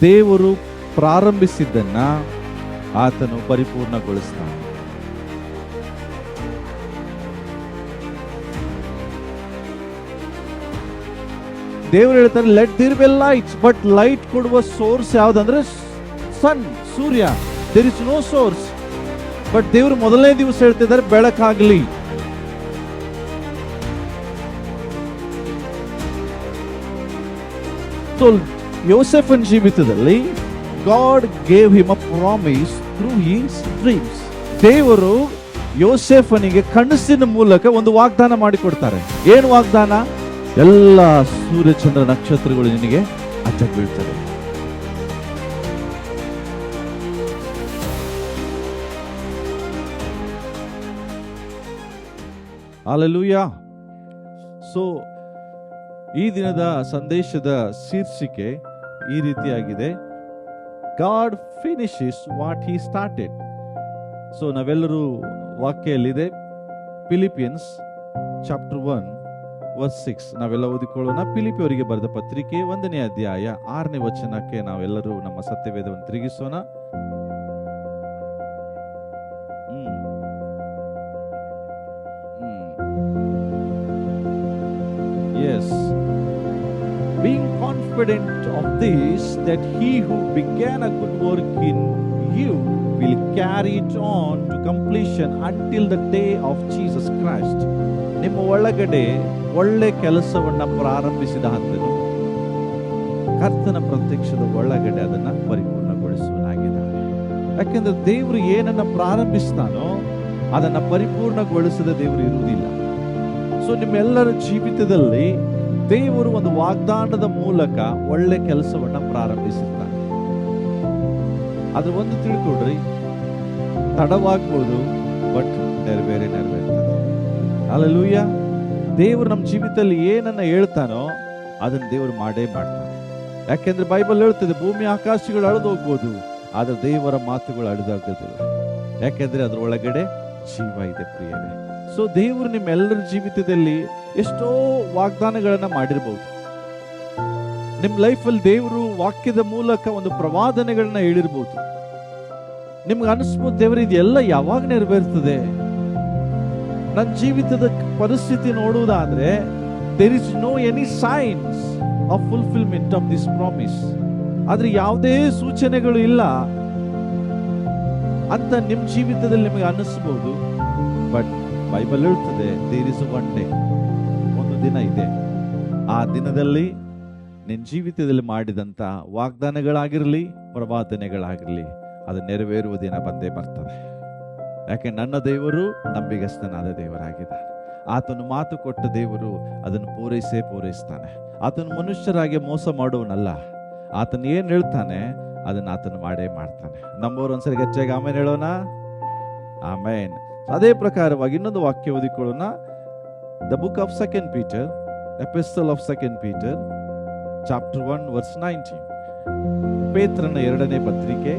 ದೇವರು ಪ್ರಾರಂಭಿಸಿದ್ದನ್ನ ಆತನು ಪರಿಪೂರ್ಣಗೊಳಿಸ್ತಾನೆ. ದೇವರು ಹೇಳ್ತಾರೆ, let there be lights. But light ಕೊಡುವ ಸೋರ್ಸ್ ಯಾವ್ದಂದ್ರೆ ಸನ್, ಸೂರ್ಯ. There is no source. But ದೇವರು ಮೊದಲನೇ ದಿವಸ ಹೇಳ್ತಿದ್ದಾರೆ, ಬೆಳಕಾಗ್ಲಿ. ಸೊ ಯೋಸೆಫನ ಜೀವಿತದಲ್ಲಿ God gave him a promise through his dreams. ದೇವರು ಯೋಸೆಫನಿಗೆ ಕನಸಿನ ಮೂಲಕ ಒಂದು ವಾಗ್ದಾನ ಮಾಡಿಕೊಡ್ತಾರೆ. ಏನು ವಾಗ್ದಾನ? ಎಲ್ಲ ಸೂರ್ಯಚಂದ್ರ ನಕ್ಷತ್ರಗಳು ನಿನಗೆ ಅಡ್ಡ ಬೀಳ್ತವೆ. ಹಲ್ಲೆಲೂಯಾ. ಸೊ ಈ ದಿನದ ಸಂದೇಶದ ಶೀರ್ಷಿಕೆ ಈ ರೀತಿಯಾಗಿದೆ, god finishes what he started. So ನಾವೆಲ್ಲರೂ ವಾಕ್ಯದಲ್ಲಿದೆ, ಫಿಲಿಪಿಯನ್ಸ್ ಚಾಪ್ಟರ್ 1 ವರ್ಸ್ 6 ನಾವೆಲ್ಲ ಓದಿಕೊಳ್ಳೋಣ. ಫಿಲಿಪಿಯವರಿಗೆ ಬರೆದ ಪತ್ರಿಕೆ 1ನೇ ಅಧ್ಯಾಯ 6ನೇ ವಚನಕ್ಕೆ ನಾವೆಲ್ಲರೂ ನಮ್ಮ ಸತ್ಯವೇದವನ್ನು ತಿರುಗಿಸೋಣ. Yes. Being confident of this, that he who began a good work in you will carry it on to completion until the day of Jesus Christ. ನಿಮ್ಮ ಒಳಗಡೆ ಒಳ್ಳೆ ಕೆಲಸವನ್ನ ಪ್ರಾರಂಭಿಸಿದ ಆತನು ಕರ್ತನ ಪ್ರತ್ಯಕ್ಷದ ಒಳಗಡೆ ಅದನ್ನ ಪರಿಪೂರ್ಣಗೊಳಿಸುವನಾಗಿದ್ದಾನೆ. ಯಾಕೆಂದ್ರೆ ದೇವರು ಏನನ್ನ ಪ್ರಾರಂಭಿಸ್ತಾನೋ ಅದನ್ನ ಪರಿಪೂರ್ಣಗೊಳಿಸದ ದೇವರು ಇರುವುದಿಲ್ಲ. ಸೊ ನಿಮ್ಮೆಲ್ಲರ ಜೀವಿತದಲ್ಲಿ ದೇವರು ಒಂದು ವಾಗ್ದಾನದ ಮೂಲಕ ಒಳ್ಳೆ ಕೆಲಸವನ್ನ ಪ್ರಾರಂಭಿಸಿರ್ತಾನೆ. ಅದು ಒಂದು ತಿಳ್ಕೊಡ್ರಿ, ತಡವಾಗ್ಬೋದು, ಬಟ್ ನೆರವೇರ್ತದೆ. ಹಲ್ಲೆಲೂಯಾ. ದೇವರು ನಮ್ಮ ಜೀವಿತದಲ್ಲಿ ಏನನ್ನ ಹೇಳ್ತಾನೋ ಅದನ್ನ ದೇವರು ಮಾಡೇ ಮಾಡ್ತಾನೆ. ಯಾಕೆಂದ್ರೆ ಬೈಬಲ್ ಹೇಳ್ತದೆ, ಭೂಮಿ ಆಕಾಶಗಳು ಅಳಿದು ಹೋಗ್ಬೋದು, ಆದ್ರೆ ದೇವರ ಮಾತುಗಳು ಅಳಿದಾಗೋದಿಲ್ಲ. ಯಾಕೆಂದ್ರೆ ಅದ್ರ ಒಳಗಡೆ ಜೀವ ಇದೆ ಪ್ರಿಯರೇ. ಸೊ ದೇವರು ನಿಮ್ಮೆಲ್ಲರ ಜೀವಿತದಲ್ಲಿ ಎಷ್ಟೋ ವಾಗ್ದಾನಗಳನ್ನ ಮಾಡಿರ್ಬಹುದು. ನಿಮ್ಮ ಲೈಫಲ್ಲಿ ದೇವರು ವಾಕ್ಯದ ಮೂಲಕ ಒಂದು ಪ್ರವಾದನೆಗಳನ್ನ ಹೇಳಿರ್ಬೋದು. ನಿಮ್ಗೆ ಅನಿಸ್ಬೋದು, ದೇವರು ಇದೆಲ್ಲ ಯಾವಾಗ ನೆರವೇರ್ತದೆ? ನನ್ನ ಜೀವಿತದ ಪರಿಸ್ಥಿತಿ ನೋಡುವುದಾದ್ರೆ there is no any signs of fulfilment of this promise. ಆದ್ರೆ ಯಾವುದೇ ಸೂಚನೆಗಳು ಇಲ್ಲ ಅಂತ ನಿಮ್ಮ ಜೀವಿತದಲ್ಲಿ ನಿಮಗೆ ಅನಿಸ್ಬಹುದು. ಬಟ್ ಬೈಬಲ್ ಹೇಳ್ತದೆ, ದೇರ್ ಇಸ್ ಒನ್ ಡೇ, ಒಂದು ದಿನ ಇದೆ. ಆ ದಿನದಲ್ಲಿ ನಿನ್ನ ಜೀವಿತದಲ್ಲಿ ಮಾಡಿದಂತ ವಾಗ್ದಾನಗಳಾಗಿರಲಿ, ಪ್ರವಾದನೆಗಳಾಗಿರಲಿ, ಅದು ನೆರವೇರುವ ದಿನ ಬಂದೇ ಬರ್ತದೆ. ಯಾಕೆ ನನ್ನ ದೇವರು ನಂಬಿಗಸ್ತನಾದ ದೇವರಾಗಿದ್ದಾನೆ. ಆತನು ಮಾತು ಕೊಟ್ಟ ದೇವರು ಅದನ್ನು ಪೂರೈಸ್ತಾನೆ. ಆತನು ಮನುಷ್ಯರಾಗಿ ಮೋಸ ಮಾಡುವನಲ್ಲ. ಆತನು ಏನ್ ಹೇಳ್ತಾನೆ ಅದನ್ನ ಆತನು ಮಾಡೇ ಮಾಡ್ತಾನೆ. ನಂಬೋರು ಒಂದ್ಸರಿ ಗಚ್ಚಾಗಿ ಆಮೇನ್ ಹೇಳೋಣ, ಆಮೇನ್. ಅದೇ ಪ್ರಕಾರವಾಗಿ ಇನ್ನೊಂದು ವಾಕ್ಯ ಓದಿಕೊಳ್ಳೋಣ. The book of 2 Peter, epistle of 2 Peter chapter 1 verse 19. ಪೇತ್ರನ 2ನೇ ಪತ್ರಿಕೆ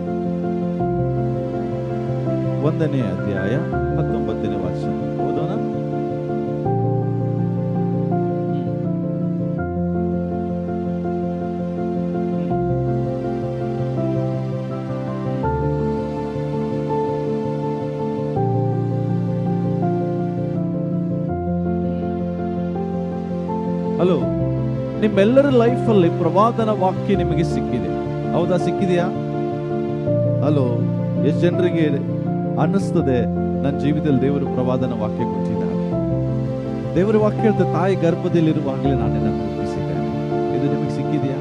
1ನೇ ಅಧ್ಯಾಯ 19ನೇ ವಚನ ಓದೋಣ. ಹಲೋ, ನಿಮ್ಮೆಲ್ಲರ ಲೈಫಲ್ಲಿ ಪ್ರವಾದನ ವಾಕ್ಯ ನಿಮಗೆ ಸಿಕ್ಕಿದೆ, ಹೌದಾ? ಸಿಕ್ಕಿದೆಯಾ? ಹಲೋ, ಎಷ್ಟು ಜನರಿಗೆ ಅನ್ನಿಸ್ತದೆ ನನ್ನ ಜೀವಿತದಲ್ಲಿ ದೇವರು ಪ್ರವಾದನ ವಾಕ್ಯ ಕೊಟ್ಟಿದ್ದಾನೆ? ದೇವರ ವಾಕ್ಯ ಹೇಳ್ತಾ, ತಾಯಿ ಗರ್ಭದಲ್ಲಿರುವಾಗಲೇ ನಾನು ನಿನ್ನನ್ನು ರೂಪಿಸಿದ್ದೇನೆ. ಇದು ನಿಮಗೆ ಸಿಕ್ಕಿದೆಯಾ?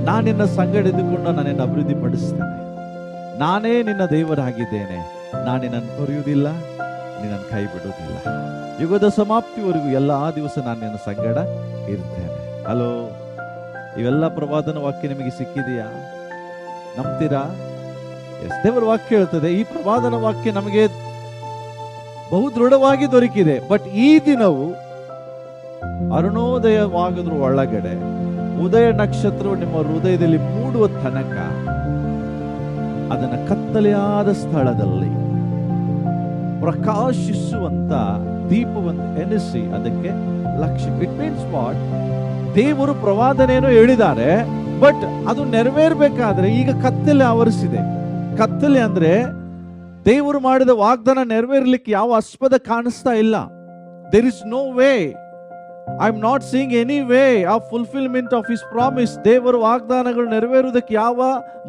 ನಾನು ನಿನ್ನ ಸಂಗಡ ಇದ್ದುಕೊಂಡು ನಾನಿನ್ನ ಅಭಿವೃದ್ಧಿ ಪಡಿಸ್ತೇನೆ. ನಾನೇ ನಿನ್ನ ದೇವರಾಗಿದ್ದೇನೆ. ನಾನು ನಿನ್ನನ್ನು ತೊರೆಯುವುದಿಲ್ಲ, ನಿನ್ನನ್ನು ಕೈ ಬಿಡುವುದಿಲ್ಲ. ಯುಗದ ಸಮಾಪ್ತಿವರೆಗೂ ಎಲ್ಲಾ ದಿವಸ ನಾನು ನಿನ್ನ ಸಂಗಡ ಇರ್ತೇನೆ. ಹಲೋ, ಇವೆಲ್ಲ ಪ್ರವಾದನ ವಾಕ್ಯ ನಿಮಗೆ ಸಿಕ್ಕಿದೆಯಾ? ನಂಬ್ತೀರಾ? ಎಸ್, ದೇವರ ವಾಕ್ಯ ಹೇಳ್ತದೆ, ಈ ಪ್ರವಾದನ ವಾಕ್ಯ ನಮಗೆ ಬಹು ದೃಢವಾಗಿ ದೊರಕಿದೆ. ಬಟ್ ಈ ದಿನವು ಅರುಣೋದಯವಾಗದ್ರ ಒಳಗಡೆ ಉದಯ ನಕ್ಷತ್ರವು ನಿಮ್ಮ ಹೃದಯದಲ್ಲಿ ಮೂಡುವ ತನಕ ಅದನ್ನ ಕತ್ತಲೆಯಾದ ಸ್ಥಳದಲ್ಲಿ ಪ್ರಕಾಶಿಸುವಂತ ದೀಪವನ್ನು ಎನಿಸಿ ಅದಕ್ಕೆ ಲಕ್ಷ್ಯ. It means what? ದೇವರು ಪ್ರವಾದನೆಯನ್ನು ಹೇಳಿದ್ದಾರೆ, ಬಟ್ ಅದು ನೆರವೇರ್ಬೇಕಾದ್ರೆ ಈಗ ಕತ್ತಲೆ ಆವರಿಸಿದೆ. ಕತ್ತಲೆ ಅಂದ್ರೆ ದೇವರು ಮಾಡಿದ ವಾಗ್ದಾನ ನೆರವೇರ್ಲಿಕ್ಕೆ ಯಾವ ಆಸ್ಪದ ಕಾಣಿಸ್ತಾ ಇಲ್ಲ. There is no way. I am not seeing any way of fulfilment of his promise. ದೇವರ ವಾಗ್ದಾನಗಳು ನೆರವೇರುವುದಕ್ಕೆ ಯಾವ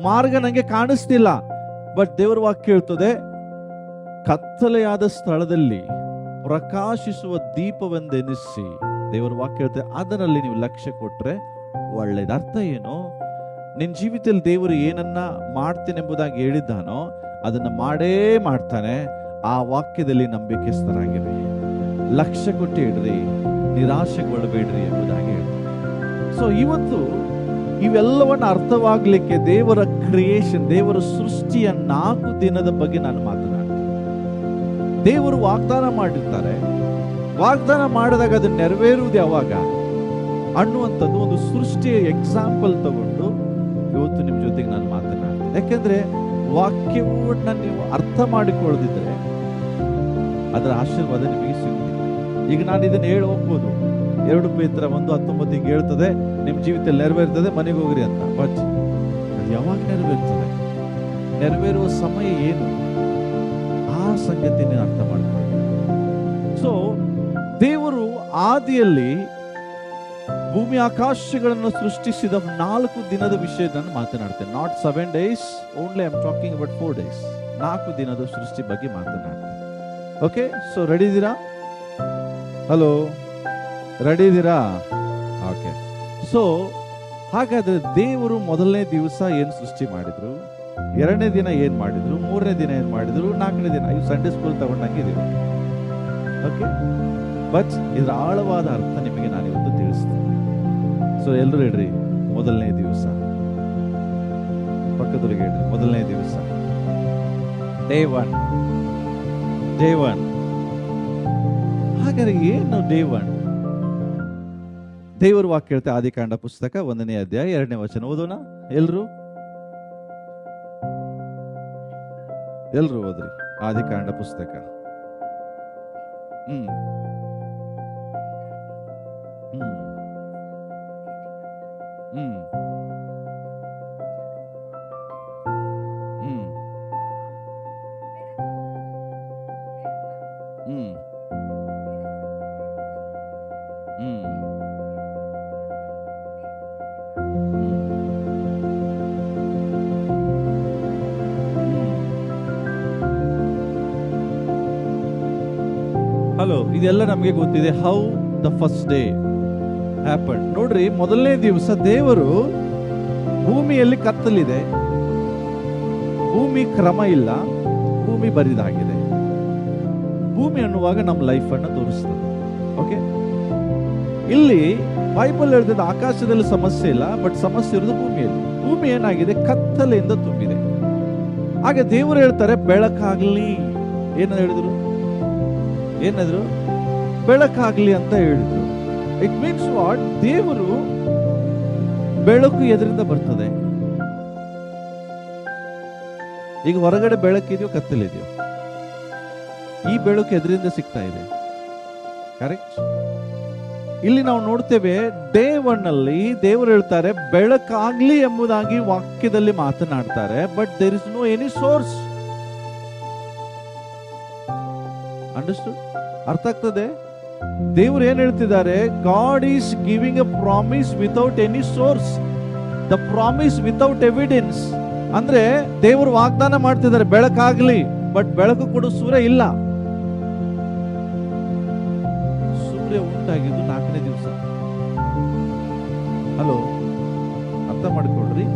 ಮಾರ್ಗ ನಂಗೆ ಕಾಣಿಸ್ತಿಲ್ಲ. ಬಟ್ ದೇವರ ವಾಕ್ಯ ಹೇಳ್ತದೆ, ಕತ್ತಲೆಯಾದ ಸ್ಥಳದಲ್ಲಿ ಪ್ರಕಾಶಿಸುವ ದೀಪವೆಂದೆನಿಸಿ, ದೇವರ ವಾಕ್ಯ ಹೇಳ್ತದೆ, ಅದರಲ್ಲಿ ನೀವು ಲಕ್ಷ್ಯ ಕೊಟ್ರೆ ಒಳ್ಳೇದು. ಅರ್ಥ ಏನು? ನಿನ್ನ ಜೀವಿತದಲ್ಲಿ ದೇವರು ಏನನ್ನ ಮಾಡ್ತೇನೆಂಬುದಾಗಿ ಹೇಳಿದ್ದಾನೋ ಅದನ್ನ ಮಾಡೇ ಮಾಡ್ತಾನೆ. ಆ ವಾಕ್ಯದಲ್ಲಿ ನಂಬಿಕೆಸ್ಥರಾಗಿರಿ, ಲಕ್ಷ್ಯ ಕೊಟ್ಟು ಇಡ್ರಿ, ನಿರಾಶೆಗೊಳ್ಳಬೇಡ್ರಿ ಎಂಬುದಾಗಿ ಹೇಳ್ತಾನೆ. ಸೊ ಇವತ್ತು ಇವೆಲ್ಲವನ್ನ ಅರ್ಥವಾಗ್ಲಿಕ್ಕೆ ದೇವರ ಕ್ರಿಯೇಷನ್, ದೇವರ ಸೃಷ್ಟಿಯ 4 ದಿನದ ಬಗ್ಗೆ ನಾನು ಮಾತನಾಡ್ತೇನೆ. ದೇವರು ವಾಗ್ದಾನ ಮಾಡಿರ್ತಾರೆ, ವಾಗ್ದಾನ ಮಾಡಿದಾಗ ಅದು ನೆರವೇರುವುದು ಯಾವಾಗ ಅನ್ನುವಂಥದ್ದು ಒಂದು ಸೃಷ್ಟಿಯ ಎಕ್ಸಾಂಪಲ್ ತಗೊಂಡು ಇವತ್ತು ನಿಮ್ಮ ಜೊತೆಗೆ ನಾನು ಮಾತನಾಡ್ತೇನೆ. ಯಾಕೆಂದ್ರೆ ವಾಕ್ಯವನ್ನ ನೀವು ಅರ್ಥ ಮಾಡಿಕೊಳ್ಳದಿದ್ರೆ ಅದರ ಆಶೀರ್ವಾದ ನಿಮಗೆ ಸಿಗುತ್ತಿಲ್ಲ. ಈಗ ನಾನು ಇದನ್ನ ಹೇಳಿ ಹೋಗ್ಬೋದು, 2 ಪೇತ್ರ 1:19 ಹಿಂಗೆ ಹೇಳ್ತದೆ, ನಿಮ್ಮ ಜೀವಿತದಲ್ಲಿ ನೆರವೇರ್ತದೆ, ಮನೆಗೆ ಹೋಗ್ರಿ ಅಂತ. ಬಟ್ ಅದು ಯಾವಾಗ ನೆರವೇರ್ತದೆ, ನೆರವೇರುವ ಸಮಯ ಏನು, ಆ ಸಂಗತಿ ನೀವು ಅರ್ಥ ಮಾಡ್ಕೊಳ್ಳಿ. ಸೊ ದೇವರು ಆದಿಯಲ್ಲಿ ಭೂಮಿ ಆಕಾಶಗಳನ್ನು ಸೃಷ್ಟಿಸಿದ 4 ದಿನದ ವಿಷಯ ನಾನು ಮಾತನಾಡ್ತೇನೆ. Not 7 days only, I am talking about 4 days. 4 ದಿನದ ಸೃಷ್ಟಿ ಬಗ್ಗೆ ಮಾತನಾಡ್ತೇನೆ. ಓಕೆ, ಸೊ ರೆಡಿ ಇದ್ದೀರಾ? ಹಲೋ, ರೆಡಿ ಇದ್ದೀರಾ? ಓಕೆ. ಸೊ ಹಾಗಾದ್ರೆ ದೇವರು ಮೊದಲನೇ ದಿವಸ ಏನು ಸೃಷ್ಟಿ ಮಾಡಿದ್ರು, 2ನೇ ದಿನ ಏನ್ ಮಾಡಿದ್ರು, 3ನೇ ದಿನ ಏನ್ ಮಾಡಿದ್ರು, 4ನೇ ದಿನ, ಇವು ಸಂಡೇ ಸ್ಕೂಲ್ ತಗೊಂಡಂಗಿದ್ದೀವಿ. ಓಕೆ, ಬಟ್ ಇದರ ಆಳವಾದ ಅರ್ಥ ನಿಮಗೆ ನಾನು ಇವತ್ತು ತಿಳಿಸ್ತೀನಿ. ಸೊ ಎಲ್ಲರೂ ಹೇಳ್ರಿ, ಮೊದಲನೇ ದಿವಸ. ಪಕ್ಕದವರಿಗೆ ಹೇಳ್ರಿ, ಮೊದಲನೇ ದಿವಸ, ಡೇ ಒನ್. ಹಾಗಾದ್ರೆ ಏನು ಡೇ 1? ದೇವರ ವಾಕ್ಯ ಹೇಳ್ತಾ ಆದಿಕಾಂಡ ಪುಸ್ತಕ 1ನೇ ಅಧ್ಯಾಯ 2ನೇ ವಚನ ಓದೋಣ. ಎಲ್ರು ಓದ್ರಿ ಆದಿಕಾಂಡ ಪುಸ್ತಕ. ಹ್ಮ್ ಹ್ಮ್ ಹ್ಮ್ ಹ್ಮ್ ಹ್ಮ್ ಹ್ಮ್ ಹಲೋ, ಇದೆಲ್ಲ ನಮಗೆ ಗೊತ್ತಿದೆ. How the first day happen. ನೋಡ್ರಿ, ಮೊದಲನೇ ದಿವಸ ದೇವರು ಭೂಮಿಯಲ್ಲಿ ಕತ್ತಲಿದೆ, ಭೂಮಿ ಕ್ರಮ ಇಲ್ಲ, ಭೂಮಿ ಬರಿದಾಗಿದೆ. ಭೂಮಿ ಅನ್ನುವಾಗ ನಮ್ಮ ಲೈಫ್ ಅನ್ನ ತೋರಿಸ್ತದೆ. ಓಕೆ, ಇಲ್ಲಿ ಬೈಬಲ್ ಹೇಳ್ತದೆ ಆಕಾಶದಲ್ಲಿ ಸಮಸ್ಯೆ ಇಲ್ಲ, ಬಟ್ ಸಮಸ್ಯೆ ಇರೋದು ಭೂಮಿಯಲ್ಲಿ. ಭೂಮಿ ಏನಾಗಿದೆ, ಕತ್ತಲೆಯಿಂದ ತುಂಬಿದೆ. ಹಾಗೆ ದೇವರು ಹೇಳ್ತಾರೆ ಬೆಳಕಾಗ್ಲಿ. ಏನಾದ್ರು ಬೆಳಕಾಗ್ಲಿ ಅಂತ ಹೇಳಿದ್ರು. It means what? ದೇವರು ಬೆಳಕು ಎದರಿಂದ ಬರ್ತದೆ? ಈಗ ಹೊರಗಡೆ ಬೆಳಕಿದೆಯೋ ಕತ್ತಲಿದೆಯೋ? ಈ ಬೆಳಕು ಎದರಿಂದ ಸಿಗ್ತಾ ಇದೆ? ಕರೆಕ್ಟ್. ಇಲ್ಲಿ ನಾವು ನೋಡ್ತೇವೆ, ಡೇ 1 ಅಲ್ಲಿ ದೇವರು ಹೇಳ್ತಾರೆ ಬೆಳಕಾಗ್ಲಿ ಎಂಬುದಾಗಿ ವಾಕ್ಯದಲ್ಲಿ ಮಾತನಾಡ್ತಾರೆ. But there is no any source. Understood? ಅರ್ಥ ಆಗ್ತದೆ? ದೇವರು ಏನ್ ಹೇಳ್ತಿದ್ದಾರೆ? God is giving a promise without any source, the promise without evidence. ಅಂದ್ರೆ ದೇವರು ವಾಗ್ದಾನ ಮಾಡ್ತಿದ್ದಾರೆ ಬೆಳಕಾಗ್ಲಿ, ಬಟ್ ಬೆಳಕು ಕೊಡೋ ಸೂರ್ಯ ಇಲ್ಲ. ಸೂರ್ಯ ಉಂಟಾಗಿದ್ದು 4ನೇ ದಿವಸ. ಹಲೋ, ಅರ್ಥ ಮಾಡ್ಕೊಳ್ರಿ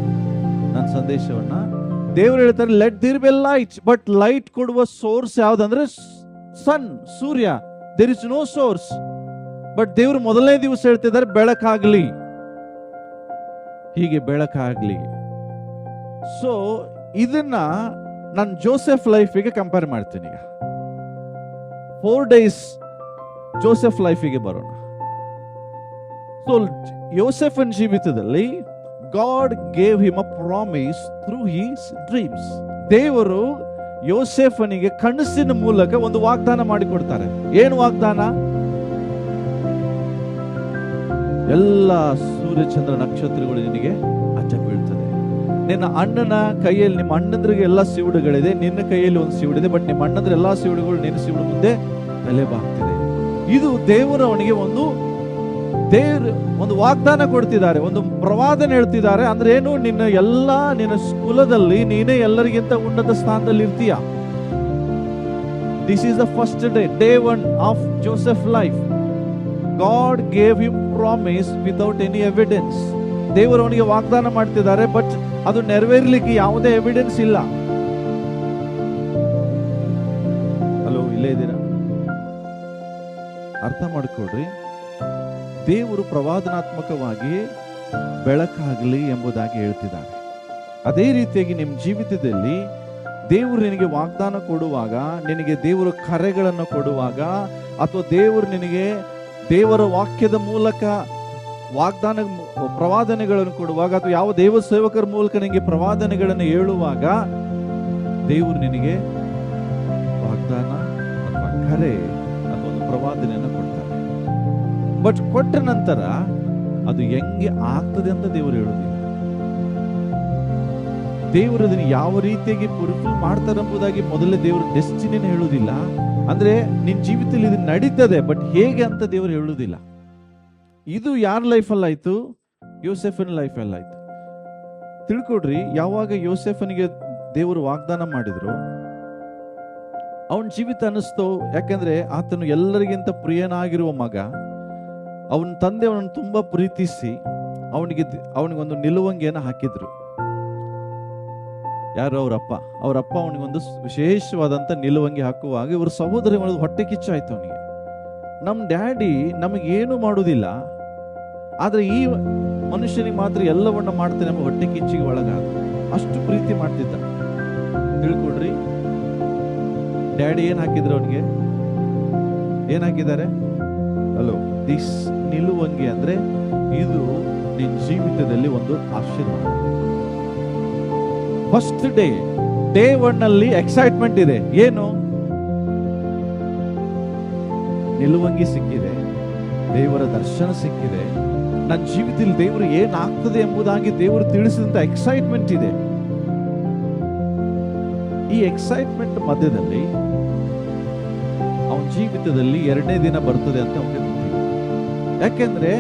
ನನ್ನ ಸಂದೇಶವನ್ನ. ದೇವರು ಹೇಳ್ತಾರೆ let there be light, but light ಕೊಡುವ ಸೋರ್ಸ್ ಯಾವ್ದಂದ್ರೆ ಸನ್, ಸೂರ್ಯ. There is no source. But ದೇವರು ಮೊದಲನೇ ದಿವಸ ಹೇಳ್ತಿದ್ದಾರೆ ಬೆಳಕಾಗ್ಲಿ, ಹೀಗೆ ಬೆಳಕಾಗ್ಲಿ. ಸೊ ಇದನ್ನ ನಾನು ಜೋಸೆಫ್ ಲೈಫಿಗೆ ಕಂಪೇರ್ ಮಾಡ್ತೀನಿ. ಈಗ 4 days ಜೋಸೆಫ್ ಲೈಫಿಗೆ ಬರೋಣ. ಸೊ ಯೋಸೆಫನ್ ಜೀವಿತದಲ್ಲಿ God gave him a promise through his dreams. ದೇವರು ಯೋಸೆಫನಿಗೆ ಕನಸಿನ ಮೂಲಕ ಒಂದು ವಾಗ್ದಾನ ಮಾಡಿಕೊಡ್ತಾರೆ. ಏನು ವಾಗ್ದಾನ? ಎಲ್ಲ ಸೂರ್ಯ ಚಂದ್ರ ನಕ್ಷತ್ರಗಳು ನಿನಗೆ ಬೀಳ್ತದೆ. ನಿನ್ನ ಅಣ್ಣನ ಕೈಯಲ್ಲಿ, ನಿಮ್ಮ ಅಣ್ಣಂದ್ರಿಗೆ ಎಲ್ಲ ಸಿವುಡುಗಳಿದೆ, ನಿನ್ನ ಕೈಯಲ್ಲಿ ಒಂದು ಸಿವುಡಿದೆ, ಬಟ್ ನಿಮ್ಮ ಅಣ್ಣಂದ್ರ ಎಲ್ಲಾ ಸಿವುಡುಗಳು ನಿನ್ನ ಸಿವುಡು ಮುಂದೆ ತಲೆ ಬಾಗ್ತಿದೆ. ಇದು ದೇವರು ಅವನಿಗೆ ಒಂದು ವಾಗ್ದಾನ ಕೊಡ್ತಿದ್ದಾರೆ, ಒಂದು ಪ್ರವಾದನೆ ಹೇಳ್ತಿದ್ದಾರೆ. ಅಂದ್ರೆ ಏನು? ನಿನ್ನ ಕುಲದಲ್ಲಿ ನೀನೇ ಎಲ್ಲರಿಗಿಂತ ಉನ್ನತ ಸ್ಥಾನದಲ್ಲಿ ಇರ್ತೀಯ. This is the first day 1 of Joseph life. God gave him promise without any evidence. ದೇವರು ಅವನಿಗೆ ವಾಗ್ದಾನ ಮಾಡ್ತಿದ್ದಾರೆ, ಬಟ್ ಅದು ನೆರವೇರ್ಲಿಕ್ಕೆ ಯಾವುದೇ ಎವಿಡೆನ್ಸ್ ಇಲ್ಲ. ಹಲೋ, ಇಲ್ಲೇ ಇದ್ದೀರಾ? ಅರ್ಥ ಮಾಡ್ಕೊಡ್ರಿ. ದೇವರು ಪ್ರವಾದನಾತ್ಮಕವಾಗಿ ಬೆಳಕಾಗಲಿ ಎಂಬುದಾಗಿ ಹೇಳ್ತಿದ್ದಾರೆ. ಅದೇ ರೀತಿಯಾಗಿ ನಿಮ್ಮ ಜೀವಿತದಲ್ಲಿ ದೇವರು ನಿನಗೆ ವಾಗ್ದಾನ ಕೊಡುವಾಗ, ನಿನಗೆ ದೇವರ ಕರೆಗಳನ್ನು ಕೊಡುವಾಗ, ಅಥವಾ ದೇವರು ನಿನಗೆ ದೇವರ ವಾಕ್ಯದ ಮೂಲಕ ಪ್ರವಾದನೆಗಳನ್ನು ಕೊಡುವಾಗ, ಅಥವಾ ಯಾವ ದೇವ ಸೇವಕರ ಮೂಲಕ ನಿನಗೆ ಪ್ರವಾದನೆಗಳನ್ನು ಹೇಳುವಾಗ, ದೇವರು ನಿನಗೆ ವಾಗ್ದಾನ ಅಥವಾ ಕರೆ ಅಥವಾ ಒಂದು ಪ್ರವಾದನೆಯನ್ನು ಕೊಡ್ತಾರೆ. ಬಟ್ ಕೊಟ್ಟ ನಂತರ ಅದು ಹೆಂಗೆ ಆಗ್ತದೆ ಅಂತ ದೇವರು ಹೇಳುವುದಿಲ್ಲ. ದೇವರು ಅದನ್ನು ಯಾವ ರೀತಿಯಾಗಿ ಫುಲ್ಫಿಲ್ ಮಾಡ್ತಾರೆ ಎಂಬುದಾಗಿ ಮೊದಲೇ ದೇವರು ಡೆಸ್ಟಿನಿನ ಹೇಳುವುದಿಲ್ಲ. ಅಂದ್ರೆ ನಿನ್ನ ಜೀವಿತದಲ್ಲಿ ಇದು ನಡೀತದೆ, ಬಟ್ ಹೇಗೆ ಅಂತ ದೇವರು ಹೇಳುವುದಿಲ್ಲ. ಇದು ಯಾರ ಲೈಫಲ್ಲಿ ಆಯ್ತು? ಯೋಸೆಫನ ಲೈಫಲ್ಲಿ ಆಯ್ತು. ತಿಳ್ಕೊಡ್ರಿ, ಯಾವಾಗ ಯೋಸೆಫನಿಗೆ ದೇವರು ವಾಗ್ದಾನ ಮಾಡಿದ್ರು, ಅವನ ಜೀವಿತ ಅನ್ನಿಸ್ತು. ಯಾಕಂದ್ರೆ ಆತನು ಎಲ್ಲರಿಗಿಂತ ಪ್ರಿಯನಾಗಿರುವ ಮಗ. ಅವನ ತಂದೆ ಅವನನ್ನು ತುಂಬಾ ಪ್ರೀತಿಸಿ ಅವನಿಗೊಂದು ನಿಲುವಂಗಿಯನ್ನು ಹಾಕಿದ್ರು. ಯಾರು? ಅವರಪ್ಪ ಅವನಿಗೊಂದು ವಿಶೇಷವಾದಂತ ನಿಲುವಂಗಿ ಹಾಕುವಾಗ ಇವರು ಸಹೋದರಿ ಹೊಟ್ಟೆ ಕಿಚ್ಚಾಯ್ತು ಅವನಿಗೆ. ನಮ್ಮ ಡ್ಯಾಡಿ ನಮಗೇನು ಮಾಡುವುದಿಲ್ಲ, ಆದ್ರೆ ಈ ಮನುಷ್ಯನಿಗೆ ಮಾತ್ರ ಎಲ್ಲವನ್ನ ಮಾಡ್ತಾನೆ ಎಂಬ ಹೊಟ್ಟೆ ಕಿಚ್ಚಿಗೆ ಒಳಗಾದ. ಅಷ್ಟು ಪ್ರೀತಿ ಮಾಡ್ತಿದ್ದ. ತಿಳ್ಕೊಡ್ರಿ, ಡ್ಯಾಡಿ ಏನ್ ಹಾಕಿದ್ರು ಅವನಿಗೆ? ಏನ್ ಹಾಕಿದ್ದಾರೆ? ಹಲೋ, ದಿಸ್ ನಿಲುವಂಗಿ ಅಂದ್ರೆ ಇದು ನಿನ್ನ ಜೀವಿತದಲ್ಲಿ ಒಂದು ಆಶೀರ್ವಾದ. ಫಸ್ಟ್ ಡೇ 1 ಅಲ್ಲಿ ಎಕ್ಸೈಟ್ಮೆಂಟ್ ಇದೆ. ಏನು? ನಿಲುವಂಗಿ ಸಿಕ್ಕಿದೆ, ದೇವರ ದರ್ಶನ ಸಿಕ್ಕಿದೆ, ನನ್ನ ಜೀವಿತದಲ್ಲಿ ದೇವರು ಏನಾಗ್ತದೆ ಎಂಬುದಾಗಿ ದೇವರು ತಿಳಿಸಿದಂತ ಎಕ್ಸೈಟ್ಮೆಂಟ್ ಇದೆ. ಈ ಎಕ್ಸೈಟ್ಮೆಂಟ್ ಮಧ್ಯದಲ್ಲಿ ಅವನ ಜೀವಿತದಲ್ಲಿ 2ನೇ ದಿನ ಬರ್ತದೆ ಅಂತ ಅವನಿಗೆ ಗೊತ್ತಿಲ್ಲ. ಯಾಕೆಂದ್ರೆ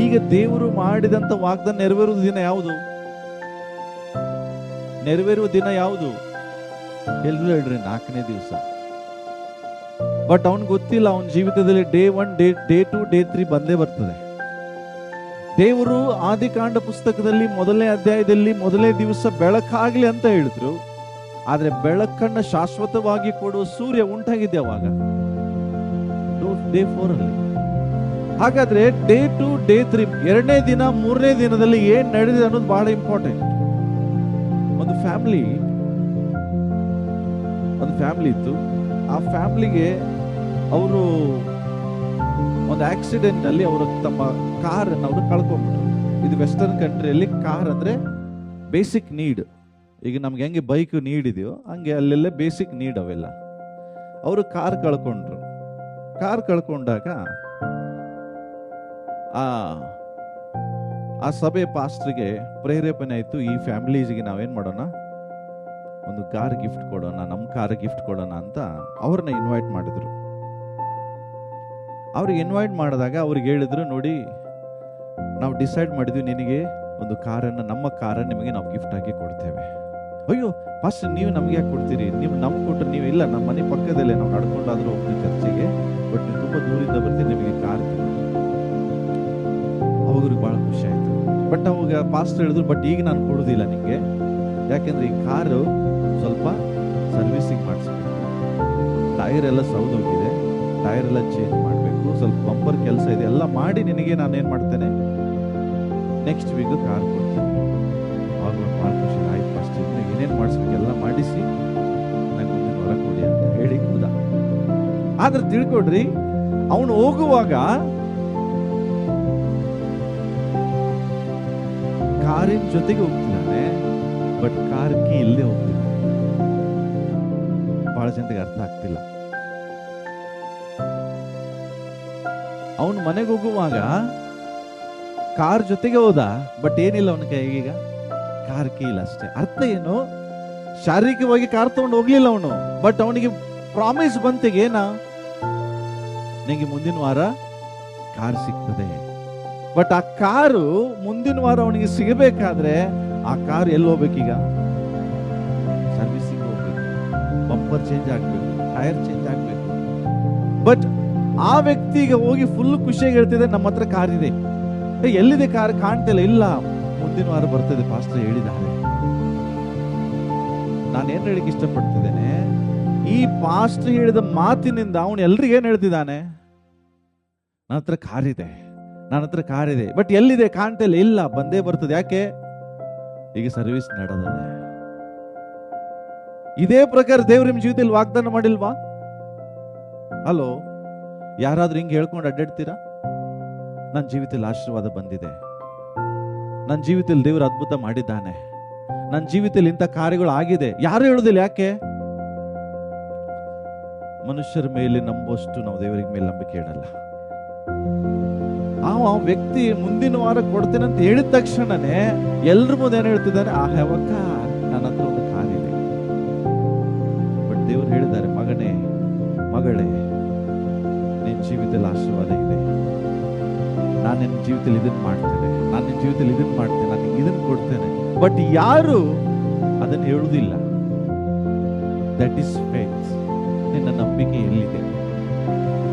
ಈಗ ದೇವರು ಮಾಡಿದಂತ ವಾಗ್ದಾನ ನೆರವೇರುವ ದಿನ ಯಾವುದು? ನೆರವೇರುವ ದಿನ ಯಾವುದು? ಎಲ್ಲರೂ ಹೇಳ್ರಿ, 4ನೇ ದಿವಸ. ಬಟ್ ಅವನ್ ಗೊತ್ತಿಲ್ಲ, ಅವನ ಜೀವಿತದಲ್ಲಿ ಡೇ 1, ಡೇ 2, ಡೇ 3 ಬಂದೇ ಬರ್ತದೆ. ದೇವರು ಆದಿಕಾಂಡ ಪುಸ್ತಕದಲ್ಲಿ 1ನೇ ಅಧ್ಯಾಯದಲ್ಲಿ 1ನೇ ದಿವಸ ಬೆಳಕಾಗ್ಲಿ ಅಂತ ಹೇಳಿದ್ರು. ಆದ್ರೆ ಬೆಳಕನ್ನ ಶಾಶ್ವತವಾಗಿ ಕೊಡುವ ಸೂರ್ಯ ಉಂಟಾಗಿದೆ ಅವಾಗ, ಡೇ 4 ಅಲ್ಲಿ. ಹಾಗಾದ್ರೆ ಡೇ 2, ಡೇ 3, 2ನೇ ದಿನ 3ನೇ ದಿನದಲ್ಲಿ ಏನ್ ನಡೆದಿದೆ ಅನ್ನೋದು ಬಹಳ ಇಂಪಾರ್ಟೆಂಟ್. ಒಂದು ಫ್ಯಾಮಿಲಿ ಇತ್ತು. ಆ ಫ್ಯಾಮಿಲಿಗೆ ಅವರು ಒಂದು ಆಕ್ಸಿಡೆಂಟ್ ಅಲ್ಲಿ ಅವರು ತಮ್ಮ ಕಾರನ್ನು ಅವರು ಕಳ್ಕೊಂಡ್ಬಿಟ್ರು. ಇದು ವೆಸ್ಟರ್ನ್ ಕಂಟ್ರಿಯಲ್ಲಿ ಕಾರ್ ಅಂದ್ರೆ ಬೇಸಿಕ್ ನೀಡ್. ಈಗ ನಮ್ಗೆ ಹೆಂಗೆ ಬೈಕ್ ನೀಡ್ ಇದೆಯೋ ಹಂಗೆ ಅಲ್ಲೆಲ್ಲ ಬೇಸಿಕ್ ನೀಡ್ ಅವೆಲ್ಲ. ಅವರು ಕಾರ್ ಕಳ್ಕೊಂಡ್ರು. ಕಾರ್ ಕಳ್ಕೊಂಡಾಗ ಆ ಸಭೆ ಪಾಸ್ಟ್ರಿಗೆ ಪ್ರೇರೇಪಣೆ ಆಯ್ತು, ಈ ಫ್ಯಾಮಿಲೀಸ್ಗೆ ನಾವೇನ್ ಮಾಡೋಣ, ಒಂದು ಕಾರ್ ಗಿಫ್ಟ್ ಕೊಡೋಣ, ನಮ್ಮ ಕಾರ್ ಗಿಫ್ಟ್ ಕೊಡೋಣ ಅಂತ ಅವ್ರನ್ನ ಇನ್ವೈಟ್ ಮಾಡಿದ್ರು. ಅವ್ರಿಗೆ ಇನ್ವೈಟ್ ಮಾಡಿದಾಗ ಅವ್ರಿಗೆ ಹೇಳಿದ್ರು, ನೋಡಿ ನಾವು ಡಿಸೈಡ್ ಮಾಡಿದ್ವಿ, ನಿನಗೆ ಒಂದು ಕಾರನ್ನು, ನಮ್ಮ ಕಾರನ್ನು ನಿಮಗೆ ನಾವು ಗಿಫ್ಟ್ ಆಗಿ ಕೊಡ್ತೇವೆ. ಅಯ್ಯೋ ಫಸ್ಟ್ ನೀವು ನಮ್ಗೆ ಯಾಕೆ ಕೊಡ್ತೀರಿ? ನೀವು ನಮ್ಗೆ ಕೊಟ್ಟರೆ ನೀವು ಇಲ್ಲ, ನಮ್ಮ ಮನೆ ಪಕ್ಕದಲ್ಲೇ ನಾವು ನಡ್ಕೊಂಡಾದ್ರೂ ಹೋಗ್ತೀವಿ ಚರ್ಚಿಗೆ, ಬಟ್ ನೀವು ತುಂಬಾ ದೂರಿಂದ ಬರ್ತೀರಿ, ನಿಮಗೆ ಕಾರ್ ಅವ್ರಿಗೆ ಬಹಳ ಖುಷಿ ಆಯ್ತು. ಬಟ್ ಅವಾಗ ಪಾಸ್ಟ್ ಹೇಳಿದ್ರು, ಬಟ್ ಈಗ ನಾನು ಕೊಡೋದಿಲ್ಲ ನಿಮಗೆ, ಯಾಕೆಂದ್ರೆ ಈ ಕಾರು ಸ್ವಲ್ಪ ಸರ್ವಿಸಿಂಗ್ ಮಾಡಿಸ್ಬೇಕು, ಟೈರ್ ಎಲ್ಲ ಸೌದೋಗಿದೆ, ಟೈರ್ ಎಲ್ಲ ಚೇಂಜ್ ಮಾಡಬೇಕು, ಸ್ವಲ್ಪ ಬಂಪರ್ ಕೆಲಸ ಇದೆ, ಎಲ್ಲ ಮಾಡಿ ನಿನಗೆ ನಾನು ಏನು ಮಾಡ್ತೇನೆ, ನೆಕ್ಸ್ಟ್ ವೀಕ್ ಕಾರ್ ಕೊಡ್ತೇನೆ. ಆಗ ಭಾಳ ಖುಷಿ ಆಯ್ತು. ಫಸ್ಟ್ ಏನೇನು ಮಾಡಿಸ್ಬೇಕು ಎಲ್ಲ ಮಾಡಿಸಿ ನಂಗೆ ಮುಂದಿನ ಹೊರ ಕೊಡಿ ಅಂತ ಹೇಳಿ ಹೋದ. ಆದ್ರೆ ತಿಳ್ಕೊಡ್ರಿ, ಅವನು ಹೋಗುವಾಗ ಕಾರಿನ ಜೊತೆಗೆ ಹೋಗ್ತಿದ್ದಾನೆ, ಬಟ್ ಕಾರ್ ಕೀ ಇಲ್ಲೇ ಹೋಗ್ತಿದ್ದಾನೆ. ಬಹಳ ಜನರಿಗೆ ಅರ್ಥ ಆಗ್ತಿಲ್ಲ. ಅವನು ಮನೆಗೆ ಹೋಗುವಾಗ ಕಾರ್ ಜೊತೆಗೆ ಹೋದ, ಬಟ್ ಏನಿಲ್ಲ ಅವನ ಕೈಗೆ, ಈಗ ಕಾರ್ ಕೀ ಇಲ್ಲ ಅಷ್ಟೇ. ಅರ್ಥ ಏನು? ಶಾರೀರಿಕವಾಗಿ ಕಾರ್ ತಗೊಂಡು ಹೋಗ್ಲಿಲ್ಲ ಅವನು, ಬಟ್ ಅವನಿಗೆ ಪ್ರಾಮಿಸ್ ಬಂತೆಗೆ ಏನ, ನಿಂಗೆ ಮುಂದಿನ ವಾರ ಕಾರ್ ಸಿಗ್ತದೆ. ಬಟ್ ಆ ಕಾರು ಮುಂದಿನ ವಾರ ಅವನಿಗೆ ಸಿಗಬೇಕಾದ್ರೆ ಆ ಕಾರ್ ಎಲ್ಲಿ ಹೋಗ್ಬೇಕೀಗ? ಸರ್ವಿಸಿಂಗ್ ಹೋಗ್ಬೇಕು, ಬಂಪರ್ ಚೇಂಜ್ ಆಗ್ಬೇಕು, ಟೈರ್ ಚೇಂಜ್ ಆಗ್ಬೇಕು. ಬಟ್ ಆ ವ್ಯಕ್ತಿಗೆ ಹೋಗಿ ಫುಲ್ ಖುಷಿಯಾಗಿ ಹೇಳ್ತಿದೆ, ನಮ್ಮ ಹತ್ರ ಕಾರ್ ಇದೆ. ಎಲ್ಲಿದೆ ಕಾರ್? ಕಾಣ್ತಿಲ್ಲ. ಇಲ್ಲ, ಮುಂದಿನ ವಾರ ಬರ್ತದೆ, ಪಾಸ್ಟರ್ ಹೇಳಿದ್ದಾರೆ. ನಾನೇನ್ ಹೇಳಿಕ್ಕೆ ಇಷ್ಟಪಡ್ತಿದ್ದೇನೆ, ಈ ಪಾಸ್ಟರ್ ಹೇಳಿದ ಮಾತಿನಿಂದ ಅವನು ಎಲ್ರಿಗೂ ಏನ್ ಹೇಳ್ತಿದ್ದಾನೆ? ನನ್ನ ಹತ್ರ ಕಾರ್ ಇದೆ, ನನ್ನ ಹತ್ರ ಕಾರ್ ಇದೆ, ಬಟ್ ಎಲ್ಲಿದೆ? ಕಾಣ್ತಿಲ್ಲ. ಇಲ್ಲ, ಬಂದೇ ಬರ್ತದೆ. ಯಾಕೆ? ಈಗ ಸರ್ವಿಸ್ ನಡೆದಿದೆ. ಇದೇ ಪ್ರಕಾರ ದೇವ್ರ ನಿಮ್ ಜೀವಿತದಲ್ಲಿ ವಾಗ್ದಾನ ಮಾಡಿಲ್ವಾ? ಹಲೋ, ಯಾರಾದ್ರೂ ಹಿಂಗೆ ಹೇಳ್ಕೊಂಡು ಅಡ್ಡಾಡ್ತೀರಾ? ನನ್ನ ಜೀವಿತದಲ್ಲಿ ಆಶೀರ್ವಾದ ಬಂದಿದೆ, ನನ್ನ ಜೀವಿತದಲ್ಲಿ ದೇವರು ಅದ್ಭುತ ಮಾಡಿದ್ದಾನೆ, ನನ್ನ ಜೀವಿತದಲ್ಲಿ ಇಂಥ ಕಾರ್ಯಗಳು ಆಗಿದೆ, ಯಾರು ಹೇಳುದಿಲ್ಲ. ಯಾಕೆ? ಮನುಷ್ಯರ ಮೇಲೆ ನಂಬುವಷ್ಟು ನಾವು ದೇವರಿಗೆ ಮೇಲೆ ನಂಬಿಕೆ ಇಡಲ್ಲ. ಆ ವ್ಯಕ್ತಿ ಮುಂದಿನ ವಾರ ಕೊಡ್ತೇನೆ ಅಂತ ಹೇಳಿದ ತಕ್ಷಣನೇ ಎಲ್ರ ಮುಂದೆ ಏನ್ ಹೇಳ್ತಿದ್ದಾನೆ? ಆ ಹ್ಯಾವ್ ಅ ಕಾರ್, ನನ್ನ ಹತ್ರ ಒಂದು ಕಾರ್ ಇದೆ. ಬಟ್ ದೇವರು ಹೇಳಿದ್ದಾರೆ, ಮಗನೇ ಮಗಳೇ, ನಿನ್ನ ಜೀವಿತದಲ್ಲಿ ಆಶೀರ್ವಾದ ಇದೆ, ನಾನು ನಿನ್ನ ಜೀವಿತದಲ್ಲಿ ಇದನ್ನ ಮಾಡ್ತೇನೆ, ನಾನು ನಿನ್ನ ಜೀವಿತದಲ್ಲಿ ಇದನ್ನ ಮಾಡ್ತೇನೆ, ನಾನು ಇದನ್ನ ಕೊಡ್ತೇನೆ. ಬಟ್ ಯಾರು ಅದನ್ನು ಹೇಳುವುದಿಲ್ಲ. That is faith. ನಿನ್ನ ನಂಬಿಕೆ ಎಲ್ಲಿದೆ?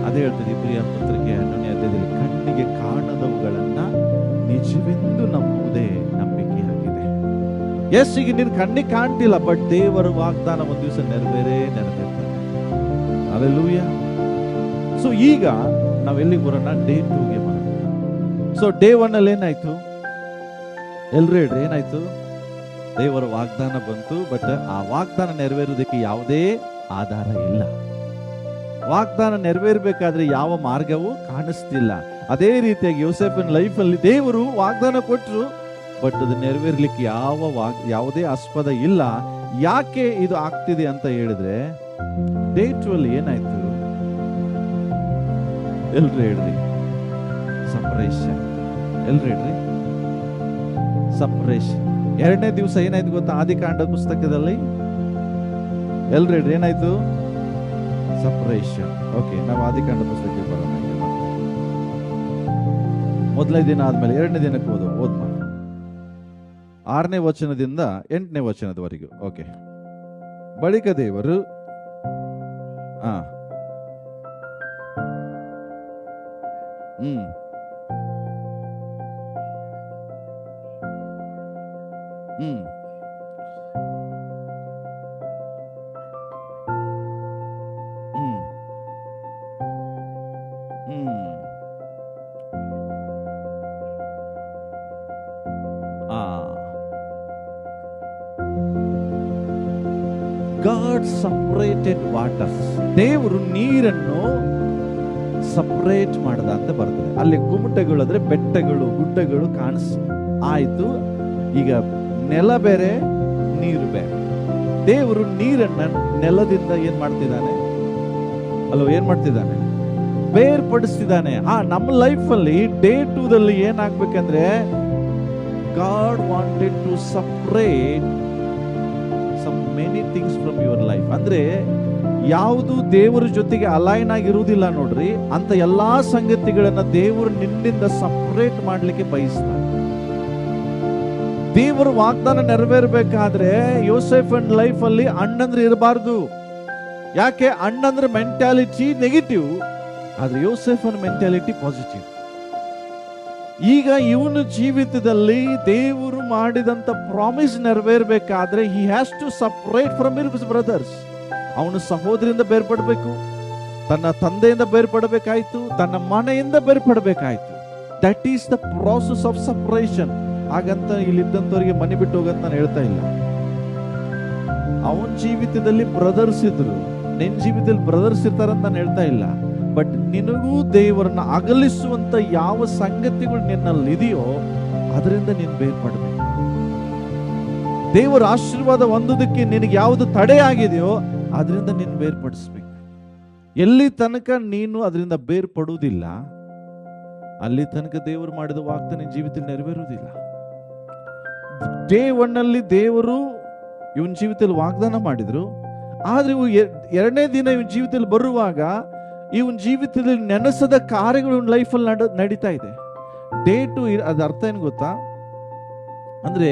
ಅದೇ ಹೇಳ್ತದೆ ಇಬ್ರಿಯ ಪತ್ರಿಕೆ 10ನೇ ಅಧ್ಯಾಯದಲ್ಲಿ, ಕಣ್ಣಿಗೆ ಕಾಣದವುಗಳನ್ನ ನಿಜವೆಂದು ನಂಬುವುದೇ ನಂಬಿಕೆಯಾಗಿದೆ. ಎಸ್, ಈಗ ನೀನು ಕಣ್ಣಿಗೆ ಕಾಣ್ತಿಲ್ಲ, ಬಟ್ ದೇವರ ವಾಗ್ದಾನ ಒಂದು ದಿವಸ ನೆರವೇರ್ತಾನೆ. ಹಲ್ಲೆಲೂಯಾ. ಸೊ ಈಗ ನಾವೆಲ್ಲಿಗೆ ಬರೋಣ? ಡೇ 2ಗೆ ಬರೋಣ. ಸೊ ಡೇ 1 ಅಲ್ಲಿ ಏನಾಯ್ತು? ಎಲ್ರು ಹೇಳ್ರಿ, ಏನಾಯ್ತು? ದೇವರ ವಾಗ್ದಾನ ಬಂತು, ಬಟ್ ಆ ವಾಗ್ದಾನ ನೆರವೇರುವುದಕ್ಕೆ ಯಾವುದೇ ಆಧಾರ ಇಲ್ಲ. ವಾಗ್ದಾನ ನೆರವೇರ್ಬೇಕಾದ್ರೆ ಯಾವ ಮಾರ್ಗವೂ ಕಾಣಿಸ್ತಿಲ್ಲ. ಅದೇ ರೀತಿಯಾಗಿ ಯೋಸೇಫನ ಲೈಫ್ ಅಲ್ಲಿ ದೇವರು ವಾಗ್ದಾನ ಕೊಟ್ಟರು, ಬಟ್ ಅದು ನೆರವೇರ್ಲಿಕ್ಕೆ ಯಾವುದೇ ಆಸ್ಪದ ಇಲ್ಲ. ಯಾಕೆ ಇದು ಆಗ್ತಿದೆ ಅಂತ ಹೇಳಿದ್ರೆ, ಡೇ 2 ಅಲ್ಲಿ ಏನಾಯ್ತು? ಎಲ್ರು ಹೇಳ್ರಿ, ಸಪರೇಷನ್. ಎಲ್ರು ಹೇಳ್ರಿ, ಸಪರೇಷನ್. 2ನೇ ದಿವಸ ಏನಾಯ್ತು ಗೊತ್ತಾ? ಆದಿಕಾಂಡ ಪುಸ್ತಕದಲ್ಲಿ ಎಲ್ರು ಹೇಳ್ರಿ, ಏನಾಯ್ತು? ಸಪರೇಷನ್. ಓಕೆ, ನಾವು ಆದಿಕಾಂಡ ಪುಸ್ತಕಕ್ಕೆ ಬರೋಣ. ಮೊದಲನೇ ದಿನ ಆದ್ಮೇಲೆ 2ನೇ ದಿನಕ್ಕೆ ಓದ್ಮ 6ನೇ ವಚನದಿಂದ 8ನೇ ವಚನದವರೆಗೂ. ಓಕೆ. ಬಳಿಕ ದೇವರು God separated waters. ದೇವರು ನೀರನ್ನು ಸಪರೇಟ್ ಮಾಡದ ಅಂತ ಬರ್ತದೆ. ಅಲ್ಲಿ ಗುಮ್ಮಟಗಳು ಅಂದ್ರೆ ಬೆಟ್ಟಗಳು, ಗುಡ್ಡಗಳು ಆಯ್ತು. ಈಗ ನೆಲ ಬೇರೆ, ನೀರು ಬೇರೆ. ದೇವರು ನೀರನ್ನ ನೆಲದಿಂದ ಏನ್ ಮಾಡ್ತಿದ್ದಾನೆ? ಏನ್ ಮಾಡ್ತಿದ್ದಾನೆ? ಬೇರ್ಪಡಿಸ್ತಿದ್ದಾನೆ. ನಮ್ಮ ಲೈಫ್ ಅಲ್ಲಿ day 2ದಲ್ಲಿ ಏನಾಗ್ಬೇಕಂದ್ರೆ, God wanted to separate some many things from your life. ಅಂದ್ರೆ ಯಾವುದು ದೇವರ ಜೊತೆಗೆ ಅಲೈನ್ ಆಗಿರುವುದಿಲ್ಲ ನೋಡ್ರಿ, ಅಂತ ಎಲ್ಲಾ ಸಂಗತಿಗಳನ್ನ ದೇವರು ನಿನ್ನಿಂದ ಸಪರೇಟ್ ಮಾಡ್ಲಿಕ್ಕೆ ಬಯಸ್ತಾನೆ. ದೇವರ ವಾಗ್ದಾನ ನೆರವೇರ್ಬೇಕಾದ್ರೆ ಯೋಸೇಫನ್ ಲೈಫ್ ಅಲ್ಲಿ ಅಣ್ಣಂದ್ರೆ ಇರಬಾರ್ದು. ಯಾಕೆ? ಅಣ್ಣಂದ್ರ ಮೆಂಟಾಲಿಟಿ ನೆಗೆಟಿವ್, ಆದ್ರೆ ಯೋಸೇಫನ್ ಮೆಂಟಾಲಿಟಿ ಪಾಸಿಟಿವ್. ಈಗ ಇವನ ಜೀವಿತದಲ್ಲಿ ದೇವರು ಮಾಡಿದಂತ promise ನೆರವೇರ್ಬೇಕಾದ್ರೆ he has to separate from his brothers. ಅವನು ಸಹೋದರಿಂದ ಬೇರ್ಪಡಬೇಕು, ತನ್ನ ತಂದೆಯಿಂದ ಬೇರ್ಪಡಬೇಕಾಯ್ತು, ತನ್ನ ಮನೆಯಿಂದ ಬೇರ್ಪಡಬೇಕಾಯ್ತು. That is the process of separation. ಹಾಗಂತ ಇಲ್ಲಿದ್ದಂಥವ್ರಿಗೆ ಮನೆ ಬಿಟ್ಟು ಹೋಗಂತ ನಾನು ಹೇಳ್ತಾ ಇಲ್ಲ. ಅವನ ಜೀವಿತದಲ್ಲಿ ಬ್ರದರ್ಸ್ ಇದ್ರು, ನಿನ್ನ ಜೀವಿತದಲ್ಲಿ ಬ್ರದರ್ಸ್ ಇರ್ತಾರಂತ ನಾನು ಹೇಳ್ತಾ ಇಲ್ಲ. ಬಟ್ ನಿನಗೂ ದೇವರನ್ನ ಅಗಲಿಸುವಂತ ಯಾವ ಸಂಗತಿಗಳು ನಿನ್ನಲ್ಲಿ ಇದೆಯೋ ಅದರಿಂದ ನೀನು ಬೇರ್ಪಡಬೇಕು. ದೇವರ ಆಶೀರ್ವಾದ ಹೊಂದೋದಕ್ಕೆ ನಿನಗೆ ಯಾವುದು ತಡೆ ಆಗಿದೆಯೋ ಅದರಿಂದ ನೀನು ಬೇರ್ಪಡಿಸ್ಬೇಕು. ಎಲ್ಲಿ ತನಕ ನೀನು ಅದರಿಂದ ಬೇರ್ಪಡುವುದಿಲ್ಲ, ಅಲ್ಲಿ ತನಕ ದೇವರು ಮಾಡಿದ ವಾಗ್ದಾನ ಜೀವಿತದಲ್ಲಿ ನೆರವೇರುವುದಿಲ್ಲ. ಡೇ 1 ಅಲ್ಲಿ ದೇವರು ಇವನ್ ಜೀವಿತದಲ್ಲಿ ವಾಗ್ದಾನ ಮಾಡಿದ್ರು, ಆದ್ರೆ ಇವು ಎರಡನೇ ದಿನ ಇವನ್ ಜೀವಿತದಲ್ಲಿ ಬರುವಾಗ ಇವನ್ ಜೀವಿತದಲ್ಲಿ ನೆನೆಸದ ಕಾರ್ಯಗಳು ಇವನ್ ಲೈಫಲ್ಲಿ ನಡೀತಾ ಇದೆ. ಡೇ 2 ಅದ ಅರ್ಥ ಏನು ಗೊತ್ತಾ? ಅಂದ್ರೆ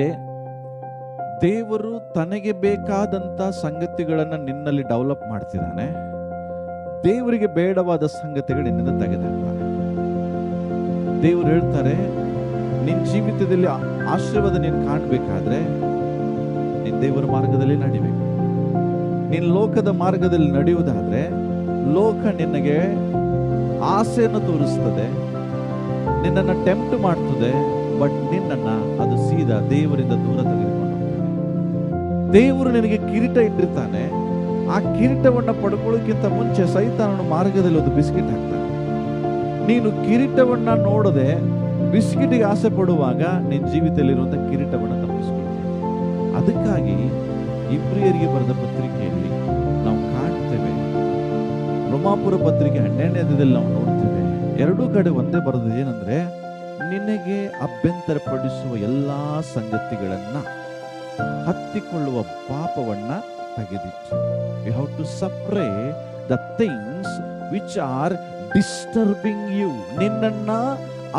ದೇವರು ತನಗೆ ಬೇಕಾದಂತ ಸಂಗತಿಗಳನ್ನ ನಿನ್ನಲ್ಲಿ ಡೆವಲಪ್ ಮಾಡ್ತಿದ್ದಾನೆ, ದೇವರಿಗೆ ಬೇಡವಾದ ಸಂಗತಿಗಳು ನಿನ್ನಿಂದ ತೆಗೆದಾಕ್ತಾನೆ. ದೇವರು ಹೇಳ್ತಾರೆ, ನಿನ್ನ ಜೀವಿತದಲ್ಲಿ ಆಶೀರ್ವಾದ ನೀನು ಕಾಣಬೇಕಾದ್ರೆ ನಿನ್ನ ದೇವರ ಮಾರ್ಗದಲ್ಲಿ ನಡಿಬೇಕು. ನಿನ್ನ ಲೋಕದ ಮಾರ್ಗದಲ್ಲಿ ನಡೆಯುವುದಾದ್ರೆ ಲೋಕ ನಿನಗೆ ಆಸೆಯನ್ನು ತೋರಿಸ್ತದೆ, ನಿನ್ನನ್ನು ಟೆಂಪ್ಟ್ ಮಾಡ್ತದೆ, ಬಟ್ ನಿನ್ನನ್ನ ಅದು ಸೀದಾ ದೇವರಿಂದ ದೂರ ತೆಗೆದುಕೊಂಡು ಹೋಗ್ತದೆ. ದೇವರು ನಿನಗೆ ಕಿರೀಟ ಇಟ್ಟಿರ್ತಾನೆ, ಆ ಕಿರೀಟವನ್ನ ಪಡ್ಕೊಳ್ಳೋಕ್ಕಿಂತ ಮುಂಚೆ ಸೈತಾನನ ಮಾರ್ಗದಲ್ಲಿ ಒಂದು ಬಿಸ್ಕಿಟ್ ಹಾಕ್ತಾನೆ. ನೀನು ಕಿರೀಟವನ್ನ ನೋಡದೆ ಬಿಸ್ಕಿಟಿಗೆ ಆಸೆ ಪಡುವಾಗ ನಿನ್ನ ಜೀವಿತದಲ್ಲಿರುವಂಥ ಕಿರೀಟವನ್ನ ತಪ್ಪಿಸ್ಕೊಳ್ತೀವಿ. ಅದಕ್ಕಾಗಿ ಇಬ್ರಿಯರಿಗೆ ಬರೆದ ಪತ್ರಿಕೆಯಲ್ಲಿ ನಾವು ಕಾಣ್ತೇವೆ, ರೋಮಾಪುರ ಪತ್ರಿಕೆ 12ನೇ ಅಧ್ಯಾಯದಲ್ಲಿ ನಾವು ನೋಡ್ತೇವೆ, ಎರಡೂ ಕಡೆ ಒಂದೇ ಬರೆದ ಏನಂದ್ರೆ, ನಿನಗೆ ಅಭ್ಯಂತರ ಪಡಿಸುವ ಎಲ್ಲಾ ಸಂಗತಿಗಳನ್ನ ಹತ್ತಿಕೊಳ್ಳುವ ಪಾಪವನ್ನ ತೆಗೆದಿಟ್ಟು. You have to separate the things which are disturbing you. ನಿನ್ನನ್ನ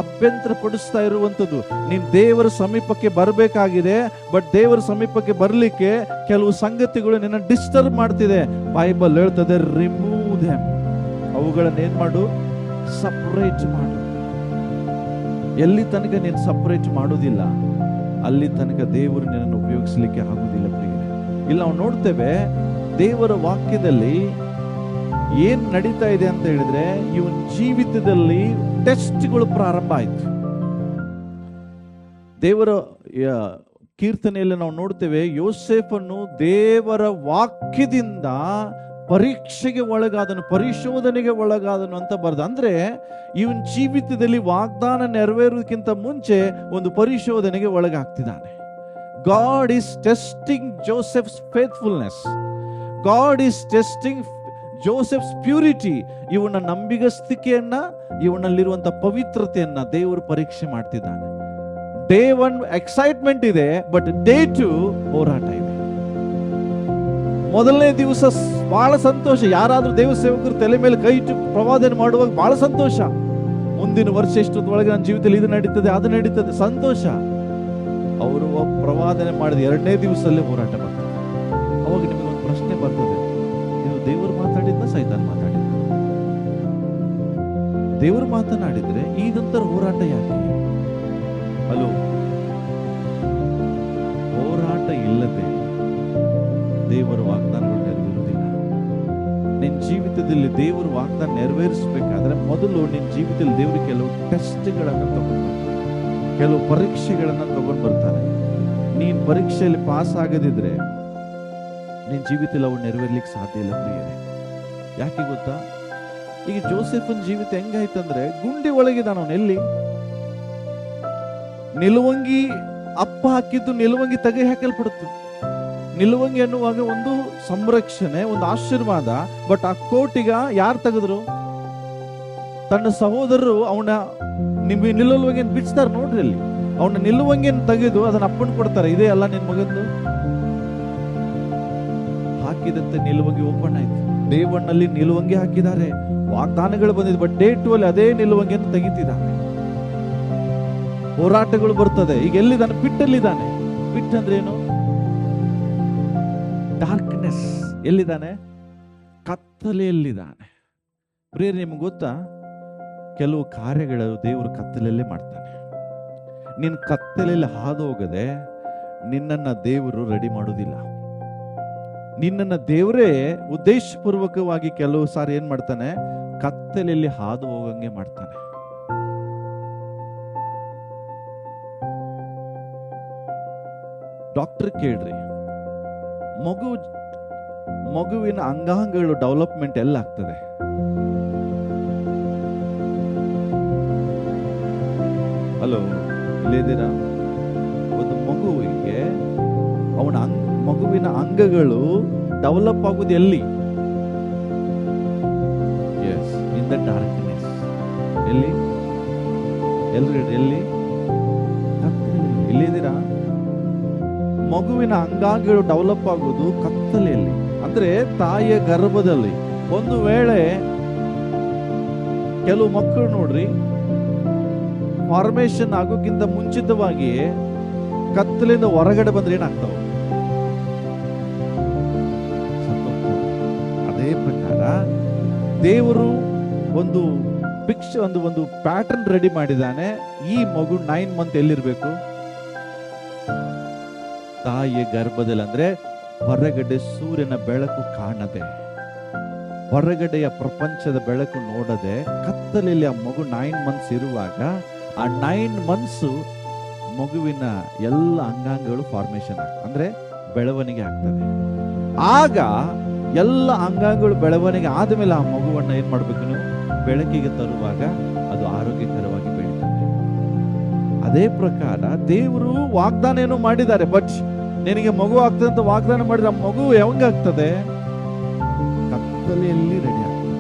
ಅಭ್ಯಂತರ ಪಡಿಸ್ತಾ ಇರುವಂಥದ್ದು. ನೀನ್ ದೇವರ ಸಮೀಪಕ್ಕೆ ಬರಬೇಕಾಗಿದೆ, ಬಟ್ ದೇವರ ಸಮೀಪಕ್ಕೆ ಬರಲಿಕ್ಕೆ ಕೆಲವು ಸಂಗತಿಗಳು ನಿನ್ನ ಡಿಸ್ಟರ್ಬ್ ಮಾಡ್ತಿದೆ. ಬೈಬಲ್ ಹೇಳ್ತದೆ, ರಿಮೂವ್ ದೆಮ್. ಅವುಗಳನ್ನ ಏನ್ ಮಾಡು? ಸಪರೇಟ್ ಮಾಡು. ಎಲ್ಲಿ ತನಕ ನೀನು ಸಪರೇಟ್ ಮಾಡೋದಿಲ್ಲ, ಅಲ್ಲಿ ತನಕ ದೇವರು ನಿನ್ನನ್ನು ಉಪಯೋಗಿಸಲಿಕ್ಕೆ ಆಗುದಿಲ್ಲ ಪ್ರಿಯರೇ. ಇಲ್ಲಿ ನಾವು ನೋಡ್ತೇವೆ, ದೇವರ ವಾಕ್ಯದಲ್ಲಿ ಏನ್ ನಡೀತಾ ಇದೆ ಅಂತ ಹೇಳಿದ್ರೆ, ಇವನ್ ಜೀವಿತದಲ್ಲಿ ಟೆಸ್ಟ್ಗಳು ಪ್ರಾರಂಭ ಆಯ್ತು. ದೇವರ ಕೀರ್ತನೆಯಲ್ಲಿ ನಾವು ನೋಡ್ತೇವೆ, ಯೋಸೇಫನ್ನು ದೇವರ ವಾಕ್ಯದಿಂದ ಪರೀಕ್ಷೆಗೆ ಒಳಗಾದನು, ಪರಿಶೋಧನೆಗೆ ಒಳಗಾದನು ಅಂತ ಬರ್ದ. ಅಂದ್ರೆ ಇವನ್ ಜೀವಿತದಲ್ಲಿ ವಾಗ್ದಾನ ನೆರವೇರೋದಕ್ಕಿಂತ ಮುಂಚೆ ಒಂದು ಪರಿಶೋಧನೆಗೆ ಒಳಗಾಗ್ತಿದ್ದಾನೆ. God is testing Joseph's faithfulness. God is testing Joseph's purity. ಇವನ ನಂಬಿಗಸ್ತಿಕೆಯನ್ನ, ಇವನಲ್ಲಿರುವಂತ ಪವಿತ್ರತೆಯನ್ನ ದೇವರು ಪರೀಕ್ಷೆ ಮಾಡ್ತಿದ್ದಾನೆ. ಡೇ 1 ಎಕ್ಸೈಟ್ಮೆಂಟ್ ಇದೆ, ಬಟ್ ಡೇ 2 ಹೋರಾಟ ಇದೆ. ಮೊದಲನೇ ದಿವಸ ಬಹಳ ಸಂತೋಷ. ಯಾರಾದ್ರೂ ದೇವ ಸೇವಕರು ತಲೆ ಮೇಲೆ ಕೈ ಇಟ್ಟು ಪ್ರವಾದನೆ ಮಾಡುವಾಗ ಬಹಳ ಸಂತೋಷ. ಮುಂದಿನ ವರ್ಷ ಇಷ್ಟೊತ್ತೊಳಗೆ ನನ್ನ ಜೀವಿತದಲ್ಲಿ ಇದು ನಡೀತದೆ, ಅದು ನಡೀತದೆ, ಸಂತೋಷ. ಅವರು ಪ್ರವಾದನೆ ಮಾಡಿದ 2ನೇ ದಿವಸದಲ್ಲೇ ಹೋರಾಟ ಬರ್ತದೆ. ಅವಾಗ ನಿಮಗೊಂದು ಪ್ರಶ್ನೆ ಬರ್ತದೆ, ಇದು ದೇವರು ಮಾತಾಡಿದ್ನ ಸೈತಾನ್ ಮಾತಾಡಿದ್ನ? ದೇವರು ಮಾತನಾಡಿದ್ರೆ ಇದಂತರ ಹೋರಾಟ ಯಾಕೆ? ಹಲೋ, ಹೋರಾಟ ಇಲ್ಲದೆ ದೇವರ ವಾಗ್ದಾನಗಳು ನೆರವೇರುವುದಿಲ್ಲ. ನಿನ್ನ ಜೀವಿತದಲ್ಲಿ ದೇವರ ವಾಗ್ದಾನ ನೆರವೇರಿಸಬೇಕಾದ್ರೆ ಮೊದಲು ನಿನ್ನ ಜೀವಿತದಲ್ಲಿ ದೇವರು ಕೆಲವು ಟೆಸ್ಟ್ಗಳನ್ನು ತಗೊಂಡು ಬರ್ತಾರೆ, ಕೆಲವು ಪರೀಕ್ಷೆಗಳನ್ನು ತಗೊಂಡು ಬರ್ತಾರೆ. ನೀನ್ ಪರೀಕ್ಷೆಯಲ್ಲಿ ಪಾಸ್ ಆಗದಿದ್ರೆ ನಿನ್ನ ಜೀವಿತದಲ್ಲಿ ಅವು ನೆರವೇರ್ಲಿಕ್ಕೆ ಸಾಧ್ಯ ಇಲ್ಲ ಪ್ರಿಯರೇ. ಯಾಕೆ ಗೊತ್ತಾ? ಈಗ ಜೋಸೆಫನ್ ಜೀವಿತ ಹೆಂಗಾಯ್ತಂದ್ರೆ, ಗುಂಡಿ ಒಳಗಿದಾನ ಅವನು. ಎಲ್ಲಿ? ನಿಲುವಂಗಿ ಅಪ್ಪ ಹಾಕಿದ್ದು ನಿಲುವಂಗಿ ತೆಗೆ ಹಾಕಲ್ಪಡುತ್ತೆ. ನಿಲುವಂಗಿ ಅನ್ನುವಾಗ ಒಂದು ಸಂರಕ್ಷಣೆ, ಒಂದು ಆಶೀರ್ವಾದ. ಬಟ್ ಆ ಕೋಟಿಗ ಯಾರು ತೆಗೆದ್ರು? ತನ್ನ ಸಹೋದರರು ಅವನ ನಿಲುವಂಗಿಯನ್ನು ಬಿಡಿಸ್ತಾರೆ. ನೋಡ್ರಿ, ಅಲ್ಲಿ ಅವನ ನಿಲುವಂಗಿಯನ್ನು ತೆಗೆದು ಅದನ್ನ ಅಪ್ಪನ್ ಕೊಡ್ತಾರೆ. ಇದೇ ಅಲ್ಲ ನಿನ್ ಮಗಂದು? ಹಾಕಿದಂತೆ ನಿಲುವಂಗಿ ಓಪನ್ ಆಯ್ತು. ಡೇ 1 ಅಲ್ಲಿ ನಿಲುವಂಗಿ ಹಾಕಿದ್ದಾರೆ, ವಾಗ್ದಾನಗಳು ಬಂದಿದೆ. ಬಟ್ ಡೇ 2 ಅಲ್ಲಿ ಅದೇ ನಿಲುವಂಗಿಯನ್ನು ತೆಗಿತಿದ್ದಾನೆ. ಹೋರಾಟಗಳು ಬರ್ತದೆ. ಈಗ ಎಲ್ಲಿದ್ದಾನೆ? ಪಿಟ್ಟಲ್ಲಿದ್ದಾನೆ. ಪಿಟ್ ಅಂದ್ರೆ ಏನು? ಡಾರ್ಕ್ನೆಸ್. ಎಲ್ಲಿದ್ದಾನೆ? ಕತ್ತಲೆಯಲ್ಲಿದ್ದಾನೆ. ಪ್ರಿಯರೇ, ನಿಮ್ಗೆ ಗೊತ್ತಾ, ಕೆಲವು ಕಾರ್ಯಗಳು ದೇವರು ಕತ್ತಲೆಯಲ್ಲೇ ಮಾಡ್ತಾನೆ. ನಿನ್ನ ಕತ್ತಲೆಯಲ್ಲಿ ಹಾದು ಹೋಗದೆ ನಿನ್ನನ್ನ ದೇವರು ರೆಡಿ ಮಾಡೋದಿಲ್ಲ. ನಿನ್ನನ್ನ ದೇವರೇ ಉದ್ದೇಶಪೂರ್ವಕವಾಗಿ ಕೆಲವು ಸಾರಿ ಏನ್ ಮಾಡ್ತಾನೆ? ಕತ್ತಲೆಯಲ್ಲಿ ಹಾದು ಹೋಗಂಗೆ ಮಾಡ್ತಾನೆ. ಡಾಕ್ಟರ್ ಕೇಳ್ರಿ, ಮಗುವಿನ ಅಂಗಾಂಗಗಳು ಡೆವಲಪ್ಮೆಂಟ್ ಎಲ್ಲ ಆಗ್ತದೆ? ಹಲೋ, ಇಲ್ಲಿದ್ದೀರಾ? ಒಂದು ಮಗುವಿಗೆ ಮಗುವಿನ ಅಂಗಗಳು ಡೆವಲಪ್ ಆಗುವುದು ಎಲ್ಲಿ? Yes, in the darkness. ಎಲ್ಲಿ? ಎಲ್ರಿ ಎಲ್ಲಿ? ಕತ್ತಲೆಯಲ್ಲಿ. ಎಲ್ಲಿದ್ದೀರಾ? ಮಗುವಿನ ಅಂಗಾಂಗಗಳು ಡೆವಲಪ್ ಆಗೋದು ಕತ್ತಲೆಯಲ್ಲಿ, ಅಂದ್ರೆ ತಾಯಿಯ ಗರ್ಭದಲ್ಲಿ. ಒಂದು ವೇಳೆ ಕೆಲವು ಮಕ್ಕಳು ನೋಡ್ರಿ, ಫಾರ್ಮೇಶನ್ ಆಗೋಕ್ಕಿಂತ ಮುಂಚಿತವಾಗಿ ಕತ್ತಲಿಂದ ಹೊರಗಡೆ ಬಂದ್ರೆ ಏನಾಗ್ತಾವ? ಅದೇ ಪ್ರಕಾರ ದೇವರು ಒಂದು ಒಂದು ಪ್ಯಾಟರ್ನ್ ರೆಡಿ ಮಾಡಿದ್ದಾನೆ. ಈ ಮಗು 9 ಮಂತ್ ಎಲ್ಲಿರ್ಬೇಕು? ತಾಯಿಯ ಗರ್ಭದಲ್ಲಿ. ಅಂದ್ರೆ ಹೊರಗಡೆ ಸೂರ್ಯನ ಬೆಳಕು ಕಾಣದೆ, ಹೊರಗಡೆಯ ಪ್ರಪಂಚದ ಬೆಳಕು ನೋಡದೆ, ಕತ್ತಲೆಯಲ್ಲಿ ಆ ಮಗು 9 ಮಂತ್ಸ್ ಇರುವಾಗ, ಆ 9 ಮಂತ್ಸ್ ಮಗುವಿನ ಎಲ್ಲ ಅಂಗಾಂಗಗಳು ಫಾರ್ಮೇಶನ್ ಆಗ್ತದೆ, ಅಂದ್ರೆ ಬೆಳವಣಿಗೆ ಆಗ್ತದೆ. ಆಗ ಎಲ್ಲ ಅಂಗಾಂಗಗಳು ಬೆಳವಣಿಗೆ ಆದ್ಮೇಲೆ ಆ ಮಗುವನ್ನ ಏನ್ ಮಾಡ್ಬೇಕು? ನೀವು ಬೆಳಕಿಗೆ ತರುವಾಗ ಅದು ಆರೋಗ್ಯಕರವಾಗಿ ಬೆಳೀತದೆ. ಅದೇ ಪ್ರಕಾರ ದೇವರು ವಾಗ್ದಾನ ಏನೋ ಮಾಡಿದ್ದಾರೆ, ಬಟ್ ನಿನಗೆ ಮಗು ಆಗ್ತದೆ ಅಂತ ವಾಗ್ದಾನ ಮಾಡಿದ್ರೆ ಆ ಮಗು ಯಾವಾಗ್ತದೆ? ಕತ್ತಲೆಯಲ್ಲಿ ರೆಡಿ ಆಗ್ತದೆ,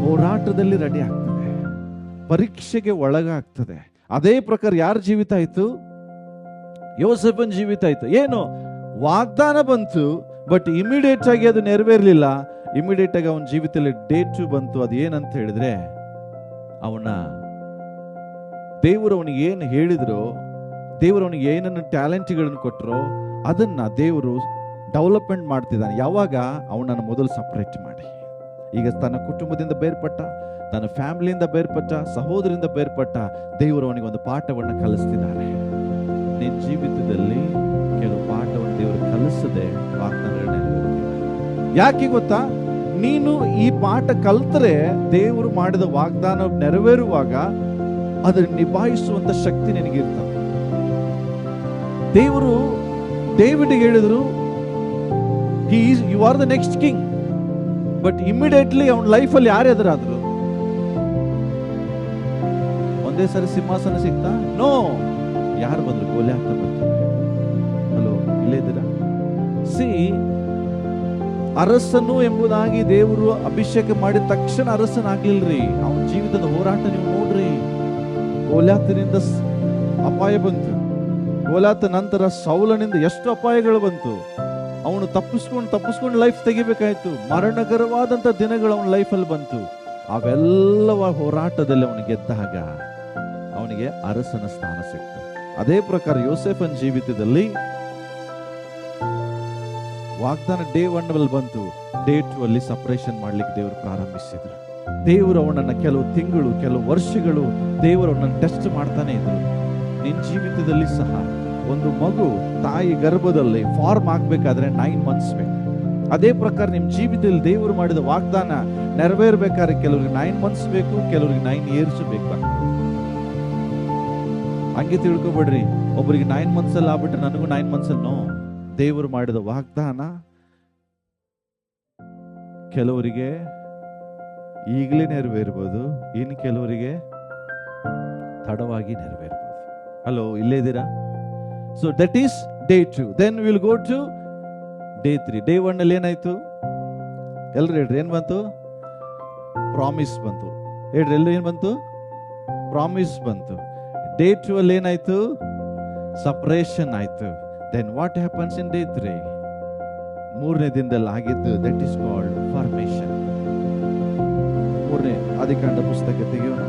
ಹೋರಾಟದಲ್ಲಿ ರೆಡಿ ಆಗ್ತದೆ, ಪರೀಕ್ಷೆಗೆ ಒಳಗಾಗ್ತದೆ. ಅದೇ ಪ್ರಕಾರ ಯಾರ ಜೀವಿತ ಆಯ್ತು? ಯೋಸೇಫನ ಜೀವಿತ ಆಯ್ತು. ಏನು ವಾಗ್ದಾನ ಬಂತು, ಬಟ್ ಇಮಿಡಿಯೇಟ್ ಆಗಿ ಅದು ನೆರವೇರ್ಲಿಲ್ಲ. ಇಮಿಡಿಯೇಟ್ ಆಗಿ ಅವನ ಜೀವಿತದಲ್ಲಿ ಡೇಟ್ ಬಂತು. ಅದು ಏನಂತ ಹೇಳಿದ್ರೆ, ಅವನ ದೇವರು ಅವನಿಗೆ ಏನು ಹೇಳಿದ್ರು, ದೇವರು ಅವನಿಗೆ ಏನನ್ನು ಟ್ಯಾಲೆಂಟ್ಗಳನ್ನು ಕೊಟ್ಟರು, ಅದನ್ನ ದೇವರು ಡೆವಲಪ್ಮೆಂಟ್ ಮಾಡ್ತಿದ್ದಾನೆ. ಯಾವಾಗ? ಅವನನ್ನು ಮೊದಲು ಸಪರೇಟ್ ಮಾಡಿ. ಈಗ ತನ್ನ ಕುಟುಂಬದಿಂದ ಬೇರ್ಪಟ್ಟ, ತನ್ನ ಫ್ಯಾಮಿಲಿಯಿಂದ ಬೇರ್ಪಟ್ಟ, ಸಹೋದರಿಂದ ಬೇರ್ಪಟ್ಟ, ದೇವರು ಅವನಿಗೆ ಒಂದು ಪಾಠವನ್ನು ಕಲಿಸ್ತಿದ್ದಾನೆ. ನಿನ್ನ ಜೀವಿತದಲ್ಲಿ ಕೆಲವು ಪಾಠವನ್ನು ದೇವರು ಕಲಿಸದೆ ವಾಗ್ದಾನ ನೆರವೇರುತ್ತಿಲ್ಲ. ಯಾಕೆ ಗೊತ್ತಾ? ನೀನು ಈ ಪಾಠ ಕಲ್ತರೆ ದೇವರು ಮಾಡಿದ ವಾಗ್ದಾನ ನೆರವೇರುವಾಗ ಅದನ್ನು ನಿಭಾಯಿಸುವಂತ ಶಕ್ತಿ ನಿನಗಿರ್ತದೆ. ದೇವರು ಡೇವಿಡ್ಗೆ ಹೇಳಿದ್ರು, you are the next king. But immediately ಅವನ ಲೈಫಲ್ಲಿ ಯಾರು ಎದುರಾದ್ರು? ಒಂದೇ ಸರಿ ಸಿಂಹಾಸನ ಸಿಗ್ತಾ? ನೋ. ಯಾರು ಬಂದ್ರು? ಗೋಲ್ಯಾತ ಬರ್ತಾರೆ. ಹಲೋ, ಇಲ್ಲೇ ಇದ್ದೀರಾ? ಅರಸನು ಎಂಬುದಾಗಿ ದೇವರು ಅಭಿಷೇಕ ಮಾಡಿದ ತಕ್ಷಣ ಅರಸನಾಗ್ಲಿಲ್ರಿ. ಅವನ ಜೀವಿತದ ಹೋರಾಟ ನೀವು ನೋಡ್ರಿ. ಗೋಲ್ಯಾತನಿಂದ ಅಪಾಯ ಬಂತು. ಗೋಲ್ಯಾತ ನಂತರ ಸೌಲನಿಂದ ಎಷ್ಟು ಅಪಾಯಗಳು ಬಂತು. ಅವನು ತಪ್ಪಿಸ್ಕೊಂಡು ಲೈಫ್ ತೆಗಿಬೇಕಾಯ್ತು. ಮರಣಕರವಾದಂತ ದಿನಗಳು ಅವನ ಲೈಫಲ್ಲಿ ಬಂತು. ಅವೆಲ್ಲವ ಹೋರಾಟದಲ್ಲಿ ಅವನು ಗೆದ್ದಾಗ ಅವನಿಗೆ ಅರಸನ ಸ್ಥಾನ ಸಿಕ್ತು. ಅದೇ ಪ್ರಕಾರ ಯೋಸೇಫನ ಜೀವಿತದಲ್ಲಿ ವಾಗ್ದಾನ ಡೇ 1 ಅಲ್ಲಿ ಬಂತು. ಡೇ 2 ಅಲ್ಲಿ ಸಪರೇಷನ್ ಮಾಡ್ಲಿಕ್ಕೆ ದೇವರು ಪ್ರಾರಂಭಿಸಿದ್ರು. ದೇವರು ಅವನನ್ನ ಕೆಲವು ತಿಂಗಳು, ಕೆಲವು ವರ್ಷಗಳು ದೇವರು ಅವನನ್ನು ಟೆಸ್ಟ್ ಮಾಡ್ತಾನೆ ಇದ್ರು. ನಿನ್ನ ಜೀವಿತದಲ್ಲಿ ಸಹ ಒಂದು ಮಗು ತಾಯಿ ಗರ್ಭದಲ್ಲಿ ಫಾರ್ಮ್ ಆಗ್ಬೇಕಾದ್ರೆ 9 ಮಂತ್ಸ್ ಬೇಕು. ಅದೇ ಪ್ರಕಾರ ನಿಮ್ಮ ಜೀವಿತದಲ್ಲಿ ದೇವರು ಮಾಡಿದ ವಾಗ್ದಾನ ನೆರವೇರ್ಬೇಕಾದ್ರೆ ಕೆಲವರಿಗೆ 9 ಮಂತ್ಸ್ ಬೇಕು, ಕೆಲವರಿಗೆ 9 ಇಯರ್ಸ್ ಬೇಕು. ಹಂಗೆ ತಿಳ್ಕೊಬೇಡ್ರಿ, ಒಬ್ಬರಿಗೆ 9 ಮಂತ್ಸ್ ಅಲ್ಲಿ ಆಗ್ಬಿಟ್ರೆ ನನಗೂ 9 ಮಂತ್ಸ್ ಅಲ್ಲಿ. ನೋ, ದೇವರು ಮಾಡಿದ ವಾಗ್ದಾನ ಕೆಲವರಿಗೆ ಈಗಲೇ ನೆರವೇರ್ಬೋದು, ಇನ್ನು ಕೆಲವರಿಗೆ ತಡವಾಗಿ ನೆರವೇರ್ಬೋದು. ಹಲೋ, ಇಲ್ಲೇ ಇದ್ದೀರಾ? So that is day 2. Then will go to day 3. Day 1 ಅಲ್ಲಿ ಏನಾಯ್ತು? ಎಲ್ರು ಹೇಳ್ರಿ, ಏನ್ ಬಂತು? ಪ್ರಾಮಿಸ್ ಬಂತು. ಹೇಳ್ರಿ, ಎಲ್ಲರೂ ಏನ್ ಬಂತು? ಪ್ರಾಮಿಸ್ ಬಂತು. ಡೇ 2 ಅಲ್ಲಿ ಏನಾಯ್ತು? ಸಪರೇಷನ್ ಆಯ್ತು. Then what happens in day 3? 3ನೇ ದಿನದಲ್ಲಿ ಆಗಿದ್ದು ದಟ್ ಈಸ್ ಕಾಲ್ಡ್ ಫಾರ್ಮೇಶನ್. 3ನೇ ಆದಿಕಾಂಡ ಪುಸ್ತಕ ತೆಗೆಯೋಣ.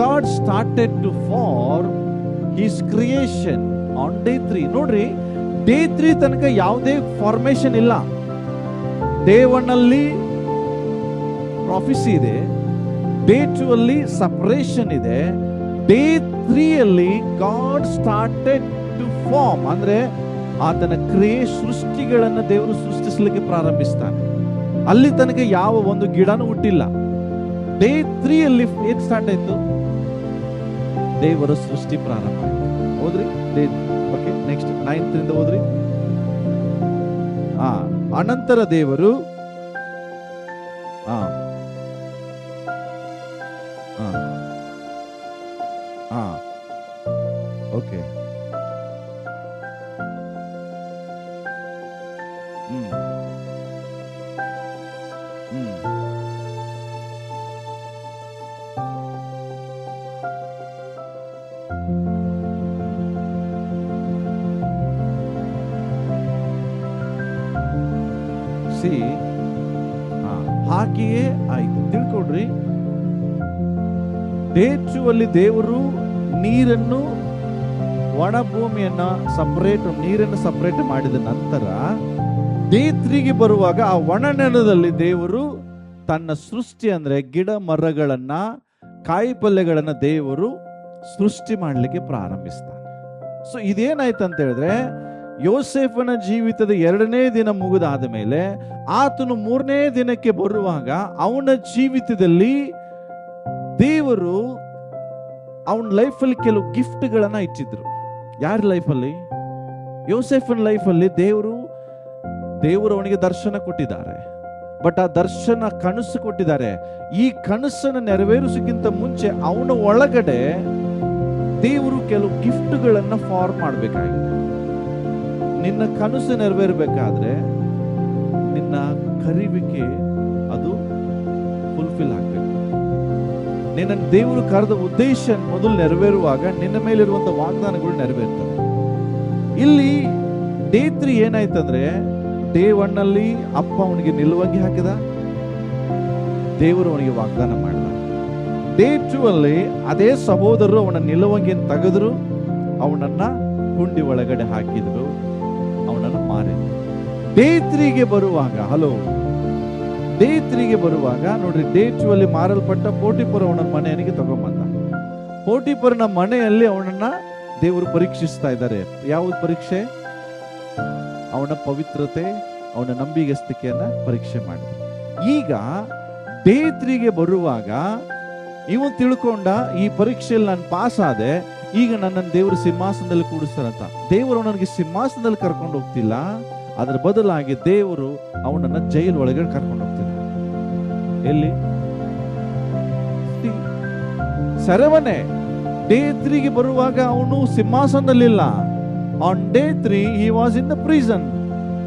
God started to form his creation on day 3. ನೋಡ್ರಿ, ಡೇ 3 ತನಕ ಯಾವುದೇ ಫಾರ್ಮೇಶನ್ ಇಲ್ಲ. ಡೇ 1 ಅಲ್ಲಿ ಪ್ರಾಫಿಸಿ ಇದೆ, ಡೇ 2 ಅಲ್ಲಿ ಸಪರೇಷನ್ ಇದೆ, ಡೇ 3 ಅಲ್ಲಿ ಗಾಡ್ ಸ್ಟಾರ್ಟೆಡ್ ಟು ಫಾರ್ಮ್. ಅಂದ್ರೆ ಆತನ ಸೃಷ್ಟಿಗಳನ್ನು ದೇವರು ಸೃಷ್ಟಿಸಲಿಕ್ಕೆ ಪ್ರಾರಂಭಿಸ್ತಾನೆ. ಅಲ್ಲಿ ತನಕ ಯಾವ ಒಂದು ಗಿಡನೂ ಹುಟ್ಟಿಲ್ಲ. ಡೇ 3 ಅಲ್ಲಿ ಏನ್ ಸ್ಟಾರ್ಟ್ ಆಯ್ತು? ದೇವರ ಸೃಷ್ಟಿ ಪ್ರಾರಂಭ ಆಯ್ತು. ಹೋದ್ರಿ? ಓಕೆ, ನೆಕ್ಸ್ಟ್ 9th ಇಂದ ಹೋದ್ರಿ. ಅನಂತರ ದೇವರು ಓಕೆ, ಸಿ ಹಾಗೆಯೇ ಆಯ್ತು. ತಿಳ್ಕೊಡ್ರಿ, ಡೇ 2 ಅಲ್ಲಿ ದೇವರು ನೀರನ್ನು, ಒಣ ಭೂಮಿಯನ್ನ ನೀರನ್ನು ಸಪರೇಟ್ ಮಾಡಿದ ನಂತರ ಡೇ 3ಗೆ ಬರುವಾಗ ಆ ಒಣ ನೆಲದಲ್ಲಿ ದೇವರು ತನ್ನ ಸೃಷ್ಟಿ, ಅಂದ್ರೆ ಗಿಡ ಮರಗಳನ್ನ, ಕಾಯಿ ಪಲ್ಯಗಳನ್ನ ದೇವರು ಸೃಷ್ಟಿ ಮಾಡಲಿಕ್ಕೆ ಪ್ರಾರಂಭಿಸ್ತಾನೆ. ಸೊ ಇದೇನಾಯ್ತು ಅಂತ ಹೇಳಿದ್ರೆ, ಯೋಸೇಫನ ಜೀವಿತದ 2ನೇ ದಿನ ಮುಗಿದಾದ ಮೇಲೆ ಆತನು 3ನೇ ದಿನಕ್ಕೆ ಬರುವಾಗ ಅವನ ಜೀವಿತದಲ್ಲಿ ದೇವರು ಅವನ ಲೈಫಲ್ಲಿ ಕೆಲವು ಗಿಫ್ಟ್ಗಳನ್ನ ಇಟ್ಟಿದ್ರು. ಯಾರ ಲೈಫಲ್ಲಿ? ಯೋಸೇಫನ ಲೈಫಲ್ಲಿ ದೇವರು ಅವನಿಗೆ ದರ್ಶನ ಕೊಟ್ಟಿದ್ದಾರೆ. ಬಟ್ ಆ ದರ್ಶನ ಕನಸು ಕೊಟ್ಟಿದ್ದಾರೆ. ಈ ಕನಸನ್ನು ನೆರವೇರಿಸೋಕ್ಕಿಂತ ಮುಂಚೆ ಅವನ ಒಳಗಡೆ ದೇವರು ಕೆಲವು ಗಿಫ್ಟ್ಗಳನ್ನ ಫಾರ್ಮ್ ಮಾಡಬೇಕಾಗಿದೆ. ನಿನ್ನ ಕನಸು ನೆರವೇರಬೇಕಾದ್ರೆ ನಿನ್ನ ಕರಿವಿಕೆ ಅದು ಫುಲ್ಫಿಲ್ ಆಗ್ಬೇಕು. ನಿನ್ನ ದೇವರು ಕರೆದ ಉದ್ದೇಶ ಮೊದಲು ನೆರವೇರುವಾಗ ನಿನ್ನ ಮೇಲಿರುವಂತ ವಾಗ್ದಾನಗಳು ನೆರವೇರ್ತವೆ. ಇಲ್ಲಿ ಡೇ 3 ಏನಾಯ್ತಂದ್ರೆ, ಡೇ 1 ಅಲ್ಲಿ ಅಪ್ಪ ಅವನಿಗೆ ನಿಲುವಂಗಿ ಹಾಕಿದ, ದೇವರು ಅವನಿಗೆ ವಾಗ್ದಾನ ಮಾಡಿದ. ಡೇ 2 ಅಲ್ಲಿ ಅದೇ ಸಹೋದರರು ಅವನ ನಿಲುವಂಗಿಯನ್ನು ತೆಗೆದ್ರು, ಅವನನ್ನ ಗುಂಡಿ ಒಳಗಡೆ ಹಾಕಿದ್ರು, ಅವನನ್ನು ಮಾರಿದ್ರು. ಡೇ 3ಗೆ ಬರುವಾಗ ಡೇ 3ಗೆ ಬರುವಾಗ ನೋಡ್ರಿ, ಡೇ 2 ಅಲ್ಲಿ ಮಾರಲ್ಪಟ್ಟ ಪೋಟಿಫರ್ ಅವನ ಮನೆಯನಿಗೆ ತಗೊಂಬಂದ. ಪೋಟಿಫರ್ನ ಮನೆಯಲ್ಲಿ ಅವನನ್ನ ದೇವರು ಪರೀಕ್ಷಿಸ್ತಾ ಇದ್ದಾರೆ. ಯಾವ ಪರೀಕ್ಷೆ? ಅವನ ಪವಿತ್ರತೆ, ಅವನ ನಂಬಿಗಸ್ತಿಕೆಯನ್ನ ಪರೀಕ್ಷೆ ಮಾಡಿದ್ರು. ಈಗ ಡೇ 3ಗೆ ಬರುವಾಗ ಇವನು ತಿಳ್ಕೊಂಡ, ಈ ಪರೀಕ್ಷೆಯಲ್ಲಿ ನಾನು ಪಾಸ್ ಆದೆ, ಈಗ ನನ್ನನ್ನು ದೇವರು ಸಿಂಹಾಸನದಲ್ಲಿ ಕೂಡಿಸ್ತಾರಂತ. ದೇವರು ಅವನಿಗೆ ಸಿಂಹಾಸನದಲ್ಲಿ ಕರ್ಕೊಂಡು ಹೋಗ್ತಿಲ್ಲ, ಅದರ ಬದಲಾಗಿ ದೇವರು ಅವನನ್ನ ಜೈಲ್ ಒಳಗಡೆ ಕರ್ಕೊಂಡು ಹೋಗ್ತಿಲ್ಲ. ಎಲ್ಲಿ? ಸೆರೆಮನೆ. ಡೇ 3ಗೆ ಬರುವಾಗ ಅವನು ಸಿಂಹಾಸನದಲ್ಲಿಲ್ಲ. On day 3 he was in the prison.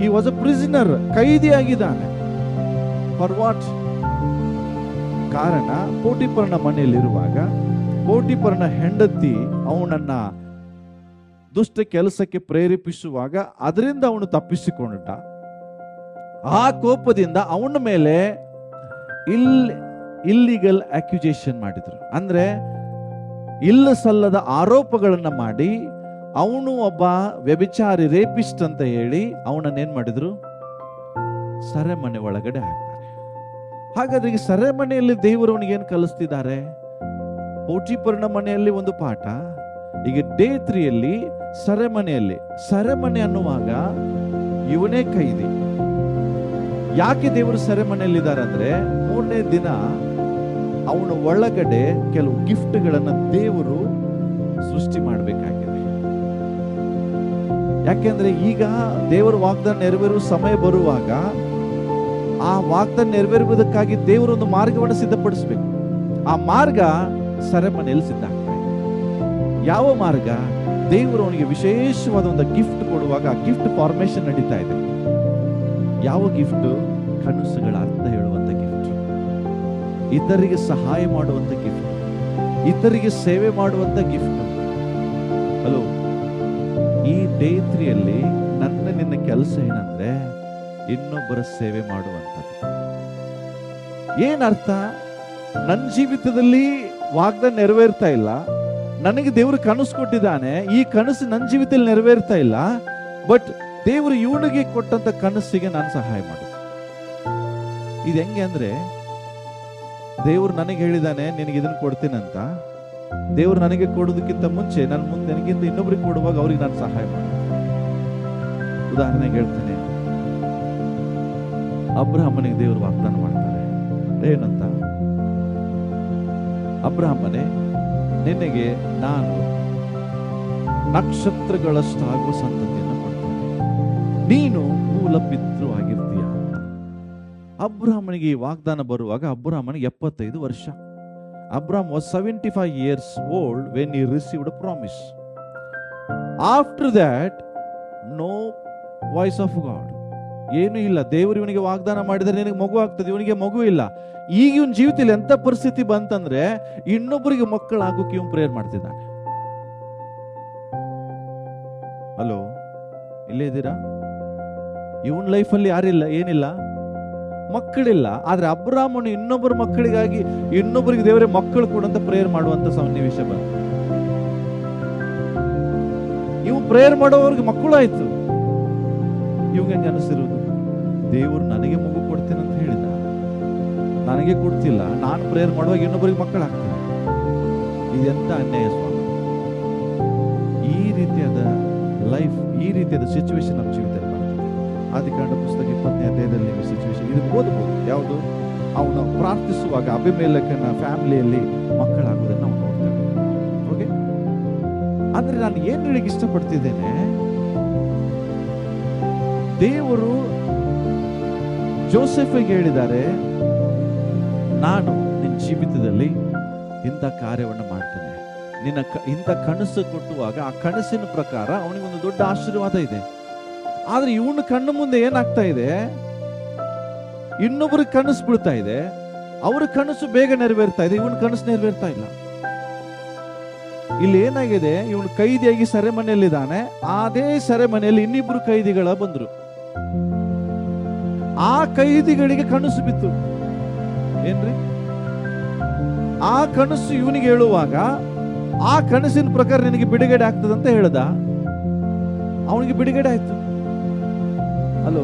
He was a prisoner. ಕೈದಿಯಾಗಿದ್ದಾನೆ. For what? ಕಾರಣ, ಪೋಟಿಫರನ ಮನೆಯಲ್ಲಿರುವಾಗ ಪೋಟಿಫರನ ಹೆಂಡತಿ ಅವನನ್ನ ದುಷ್ಟ ಕೆಲಸಕ್ಕೆ ಪ್ರೇರೇಪಿಸುವಾಗ ಅದರಿಂದ ಅವನು ತಪ್ಪಿಸಿಕೊಂಡ. ಆ ಕೋಪದಿಂದ ಅವನ ಮೇಲೆ ಇಲ್ಲಿಗಲ್ ಅಕ್ಯುಜೇಷನ್ ಮಾಡಿದ್ರು. ಅಂದ್ರೆ ಇಲ್ಲ ಸಲ್ಲದ ಆರೋಪಗಳನ್ನ ಮಾಡಿ ಅವನು ಒಬ್ಬ ವ್ಯಭಿಚಾರಿ, ರೇಪಿಸ್ಟ್ ಅಂತ ಹೇಳಿ ಅವನನ್ನೇನ್ ಮಾಡಿದ್ರು? ಸೆರೆಮನೆ ಒಳಗಡೆ ಹಾಕ್ತಾರೆ. ಹಾಗಾದ್ರೆ ಈ ಸೆರೆಮನೆಯಲ್ಲಿ ದೇವರು ಅವನಿಗೆ ಏನ್ ಕಲಿಸ್ತಿದ್ದಾರೆ? ಪೋಟಿಫರನ ಮನೆಯಲ್ಲಿ ಒಂದು ಪಾಠ, ಈಗ ಡೇ 3ಯಲ್ಲಿ ಸೆರೆಮನೆ ಅನ್ನುವಾಗ ಇವನೇ ಕೈದಿ. ಯಾಕೆ ದೇವರು ಸೆರೆಮನೆಯಲ್ಲಿದ್ದಾರೆ ಅಂದ್ರೆ, 3ನೇ ದಿನ ಅವನ ಒಳಗಡೆ ಕೆಲವು ಗಿಫ್ಟ್ಗಳನ್ನ ದೇವರು ಸೃಷ್ಟಿ ಮಾಡಬೇಕಾಗಿದೆ. ಯಾಕೆಂದ್ರೆ ಈಗ ದೇವರ ವಾಗ್ದಾನ ನೆರವೇರುವ ಸಮಯ ಬರುವಾಗ ಆ ವಾಗ್ದಾನ ನೆರವೇರುವುದಕ್ಕಾಗಿ ದೇವರು ಒಂದು ಮಾರ್ಗವನ್ನು ಸಿದ್ಧಪಡಿಸಬೇಕು. ಆ ಮಾರ್ಗ ಸೆರೆಮನೆಯಲ್ಲಿ ಸಿದ್ಧ ಆಗ್ತಾ ಇದೆ. ಯಾವ ಮಾರ್ಗ? ದೇವರು ಅವನಿಗೆ ವಿಶೇಷವಾದ ಒಂದು ಗಿಫ್ಟ್ ಕೊಡುವಾಗ ಆ ಗಿಫ್ಟ್ ಫಾರ್ಮೇಶನ್ ನಡೀತಾ ಇದೆ. ಯಾವ ಗಿಫ್ಟ್? ಕನಸುಗಳ ಅರ್ಥ ಹೇಳುವಂತ ಗಿಫ್ಟ್, ಇತರಿಗೆ ಸಹಾಯ ಮಾಡುವಂತ ಗಿಫ್ಟ್, ಇತರಿಗೆ ಸೇವೆ ಮಾಡುವಂತ ಗಿಫ್ಟ್. ಹಲೋ, ಈ ಡೇ 3ಯಲ್ಲಿ ನಿನ್ನ ಕೆಲಸ ಏನಂದ್ರೆ ಇನ್ನೊಬ್ಬರ ಸೇವೆ ಮಾಡುವಂಥದ್ದು. ಏನರ್ಥ? ನನ್ನ ಜೀವಿತದಲ್ಲಿ ವಾಗ್ದಾನ ನೆರವೇರ್ತಾ ಇಲ್ಲ, ನನಗೆ ದೇವರು ಕನಸು ಕೊಟ್ಟಿದ್ದಾನೆ, ಈ ಕನಸು ನನ್ನ ಜೀವಿತದಲ್ಲಿ ನೆರವೇರ್ತಾ ಇಲ್ಲ, ಬಟ್ ದೇವರು ಇವನಿಗೆ ಕೊಟ್ಟಂತ ಕನಸಿಗೆ ನಾನು ಸಹಾಯ ಮಾಡುದು. ಇದು ಹೆಂಗೆ ಅಂದ್ರೆ, ದೇವರು ನನಗೆ ಹೇಳಿದಾನೆ ನಿನಗೆ ಇದನ್ನು ಕೊಡ್ತೀನಂತ. ದೇವರು ನನಗೆ ಕೊಡೋದಕ್ಕಿಂತ ಮುಂಚೆ ನಾನು ಮುಂದೆ ನನಗಿಂತ ಇನ್ನೊಬ್ರಿಗೆ ಕೊಡುವಾಗ ಅವ್ರಿಗೆ ನಾನು ಸಹಾಯ ಮಾಡ್ತೀನಿ. ಉದಾಹರಣೆಗೆ ಹೇಳ್ತೇನೆ, ಅಬ್ರಹಾಮನಿಗೆ ದೇವರು ವಾಗ್ದಾನ ಮಾಡ್ತಾರೆ. ಏನಂತ? ಅಬ್ರಹಾಮನೇ, ನಿನಗೆ ನಾನು ನಕ್ಷತ್ರಗಳಷ್ಟಾಗುವ ಸಂತತಿಯನ್ನು ಕೊಡ್ತೇನೆ, ನೀನು ಮೂಲ ಪಿತೃ ಆಗಿರ್ತೀಯ ಅಂತ. ಅಬ್ರಹಾಮನಿಗೆ ಈ ವಾಗ್ದಾನ ಬರುವಾಗ ಅಬ್ರಹಾಮನಿಗೆ 75 ವರ್ಷ. Abraham was 75 years old when he received a promise. After that, no voice of God. ಏನು ಇಲ್ಲ. ದೇವರು ಇವನಿಗೆ ವಾಗ್ದಾನ ಮಾಡಿದರೆ ನಿನಗೆ ಮಗು ಆಗ್ತದೆ, ಇವನಿಗೆ ಮಗು ಇಲ್ಲ. ಈಗ ಇವನ್ ಜೀವಿತದಲ್ಲಿ ಎಂತ ಪರಿಸ್ಥಿತಿ ಬಂತಂದ್ರೆ ಇನ್ನೊಬ್ಬರಿಗೆ ಮಕ್ಕಳಾಗೋಕೆ ಇವನು ಪ್ರೇಯರ್ ಮಾಡ್ತಿದ್ದಾನೆ. ಹಲೋ, ಇಲ್ಲೇ ಇದ್ದೀರಾ? ಇವನ್ ಲೈಫಲ್ಲಿ ಯಾರಿಲ್ಲ, ಏನಿಲ್ಲ, ಮಕ್ಕಳಿಲ್ಲ. ಆದ್ರೆ ಅಬ್ರಾಮನು ಇನ್ನೊಬ್ಬರ ಮಕ್ಕಳಿಗಾಗಿ ಇನ್ನೊಬ್ಬರಿಗೆ ದೇವರೇ ಮಕ್ಕಳು ಕೊಡಂತ ಪ್ರೇಯರ್ ಮಾಡುವಂತ ಸನ್ನಿವೇಶ ಬಂತು. ಇವು ಪ್ರೇಯರ್ ಮಾಡೋವ್ರಿಗೆ ಮಕ್ಕಳು ಆಯ್ತು. ಇವಾಗ ಹೆಂಗೆ ಅನಿಸಿರುವುದು? ದೇವರು ನನಗೆ ಮಗು ಕೊಡ್ತೇನೆ ಅಂತ ಹೇಳಿದ, ನನಗೆ ಕೊಡ್ತಿಲ್ಲ, ನಾನು ಪ್ರೇಯರ್ ಮಾಡುವಾಗ ಇನ್ನೊಬ್ಬರಿಗೆ ಮಕ್ಕಳಾಗ್ತೇನೆ. ಇದೆಂತ ಅನ್ಯಾಯ ಸ್ವಾಮಿ. ಈ ರೀತಿಯಾದ ಲೈಫ್, ಈ ರೀತಿಯಾದ ಸಿಚುವೇಶನ್ ನಮ್ಮ ಜೀವಿತದಲ್ಲಿ ಬರ್ತದೆ. ಆದಿಕಾಂಡ ಪುಸ್ತಕ 20ನೇ ಅಧ್ಯಾಯದಲ್ಲಿ ನೀವು ಸಿಚುವೇಶನ್ ಇದು ಓದಬಹುದು. ಯಾವುದು? ಅವನು ಪ್ರಾರ್ಥಿಸುವಾಗ ಅಭಿಮೇಲಕನ ಫ್ಯಾಮಿಲಿಯಲ್ಲಿ ಮಕ್ಕಳಾಗುವುದನ್ನು ನಾವು ನೋಡ್ತೇವೆ. ಓಕೆ, ಅಂದ್ರೆ ನಾನು ಏನ್ ಹೇಳಿಕ್ಕೆ ಇಷ್ಟಪಡ್ತಿದ್ದೇನೆ, ದೇವರು ಜೋಸೆಫ್ಗೆ ಹೇಳಿದ್ದಾರೆ, ನಾನು ನಿನ್ನ ಜೀವಿತದಲ್ಲಿ ಇಂಥ ಕಾರ್ಯವನ್ನು ಮಾಡ್ತೇನೆ. ನಿನ್ನ ಇಂಥ ಕನಸು ಕೊಟ್ಟುವಾಗ ಆ ಕನಸಿನ ಪ್ರಕಾರ ಅವನಿಗೊಂದು ದೊಡ್ಡ ಆಶೀರ್ವಾದ ಇದೆ. ಆದ್ರೆ ಇವನ ಕಣ್ಣು ಮುಂದೆ ಏನಾಗ್ತಾ ಇದೆ? ಇನ್ನೊಬ್ಬರ ಕನಸು ಬೀಳ್ತಾ ಇದೆ. ಅವ್ರ ಕನಸು ಬೇಗ ನೆರವೇರ್ತಾ ಇದೆ, ಇವನ ಕನಸು ನೆರವೇರ್ತಾ ಇಲ್ಲ. ಇಲ್ಲಿ ಏನಾಗಿದೆ, ಇವನು ಕೈದಿಯಾಗಿ ಸೆರೆಮನೆಯಲ್ಲಿದ್ದಾನೆ. ಅದೇ ಸೆರೆಮನೆಯಲ್ಲಿ ಇನ್ನಿಬ್ರು ಕೈದಿಗಳ ಬಂದ್ರು. ಆ ಕೈದಿಗಳಿಗೆ ಕನಸು ಬಿತ್ತು. ಏನ್ರಿ? ಆ ಕನಸು ಇವನಿಗೆ ಹೇಳುವಾಗ ಆ ಕನಸಿನ ಪ್ರಕಾರ ನಿನಗೆ ಬಿಡುಗಡೆ ಆಗ್ತದಂತ ಹೇಳ್ದ. ಅವನಿಗೆ ಬಿಡುಗಡೆ ಆಯ್ತು. ಹಲೋ,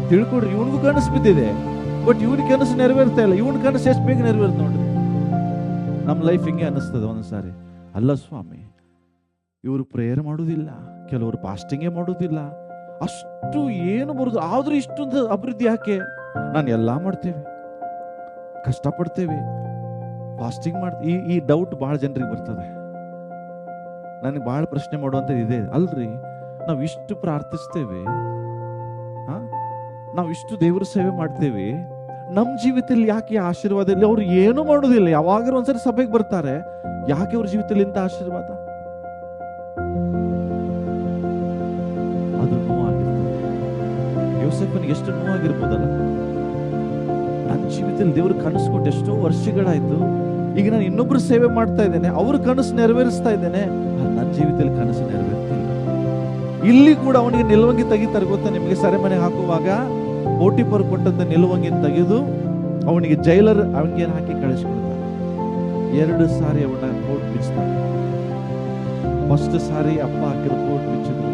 ತಿಳ್ಕೊಡ್ರಿ, ಇವನಿಗೂ ಕನಸು ಬಿದ್ದಿದೆ, ಬಟ್ ಇವನಿಗೆ ಕನಸು ನೆರವೇರ್ತಾ ಇಲ್ಲ. ಇವನ್ ಕನಸು ಎಷ್ಟು ಬೇಗ ನೆರವೇರ್ತ ನೋಡ್ರಿ. ನಮ್ಮ ಲೈಫ್ ಹಿಂಗೆ ಅನ್ನಿಸ್ತದೆ ಒಂದ್ಸಾರಿ. ಅಲ್ಲ ಸ್ವಾಮಿ, ಇವರು ಪ್ರೇಯರ್ ಮಾಡುವುದಿಲ್ಲ, ಕೆಲವರು ಫಾಸ್ಟಿಂಗೇ ಮಾಡುವುದಿಲ್ಲ, ಅಷ್ಟು ಏನು ಬರುದು, ಆದ್ರೂ ಇಷ್ಟೊಂದು ಅಭಿವೃದ್ಧಿ ಯಾಕೆ? ನಾನು ಎಲ್ಲಾ ಮಾಡ್ತೇವೆ, ಕಷ್ಟಪಡ್ತೇವೆ, ಫಾಸ್ಟಿಂಗ್ ಮಾಡ್ತೀವಿ. ಈ ಡೌಟ್ ಬಹಳ ಜನರಿಗೆ ಬರ್ತದೆ. ನನಗೆ ಬಹಳ ಪ್ರಶ್ನೆ ಮಾಡುವಂಥದ್ದು ಇದೆ. ಅಲ್ರಿ, ನಾವು ಇಷ್ಟು ಪ್ರಾರ್ಥಿಸ್ತೇವೆ, ನಾವು ಇಷ್ಟು ದೇವರ ಸೇವೆ ಮಾಡ್ತೇವೆ, ನಮ್ಮ ಜೀವಿತದಲ್ಲಿ ಯಾಕೆ ಆಶೀರ್ವಾದ ಇಲ್ಲ? ಅವ್ರು ಏನು ಮಾಡೋದಿಲ್ಲ, ಯಾವಾಗಾದ್ರೂ ಒಂದ್ಸರಿ ಸಭೆಗೆ ಬರ್ತಾರೆ, ಯಾಕೆ ಅವ್ರ ಜೀವಿತದಲ್ಲಿ ಇಂಥ ಆಶೀರ್ವಾದ? ಅದು ನೋವಾಗಿರ್ತದೆ. ಯೋಸೇಫನಿಗೆ ಎಷ್ಟು ನೋವಾಗಿರ್ಬೋದಲ್ಲ. ನನ್ನ ಜೀವಿತದಲ್ಲಿ ದೇವರು ಕನಸು ಕೊಟ್ಟು ಎಷ್ಟೋ ವರ್ಷಗಳಾಯ್ತು, ಈಗ ನಾನು ಇನ್ನೊಬ್ರು ಸೇವೆ ಮಾಡ್ತಾ ಇದ್ದೇನೆ, ಅವ್ರ ಕನಸು ನೆರವೇರಿಸ್ತಾ ಇದ್ದೇನೆ, ನನ್ನ ಜೀವಿತದಲ್ಲಿ ಕನಸು ನೆರವೇರ್ತಿಲ್ಲ. ಇಲ್ಲಿ ಕೂಡ ಅವನಿಗೆ ನಿಲುವಂಗಿ ತೆಗಿತಾರೆ ಗೊತ್ತಾ ನಿಮಗೆ? ಸೆರೆಮನೆ ಹಾಕುವಾಗ ಪೋಟಿಫರ್ ಕೊಟ್ಟಂತ ನಿಲುವಂಗಿ ತೆಗೆದು ಅವನಿಗೆ ಜೈಲರ್ ಅವನಿಗೆ ಹಾಕಿ ಕಳಿಸ್ಕೊಡ್ತಾರೆ. 2 ಸಾರಿ ಅವನ ಕೋಟ್ ಬಿಚ್ತಾರೆ. ಫಸ್ಟ್ ಸಾರಿ ಅಪ್ಪ ಹಾಕಿದ ಕೋಟ್ ಬಿಚ್ಚಿದ್ರು,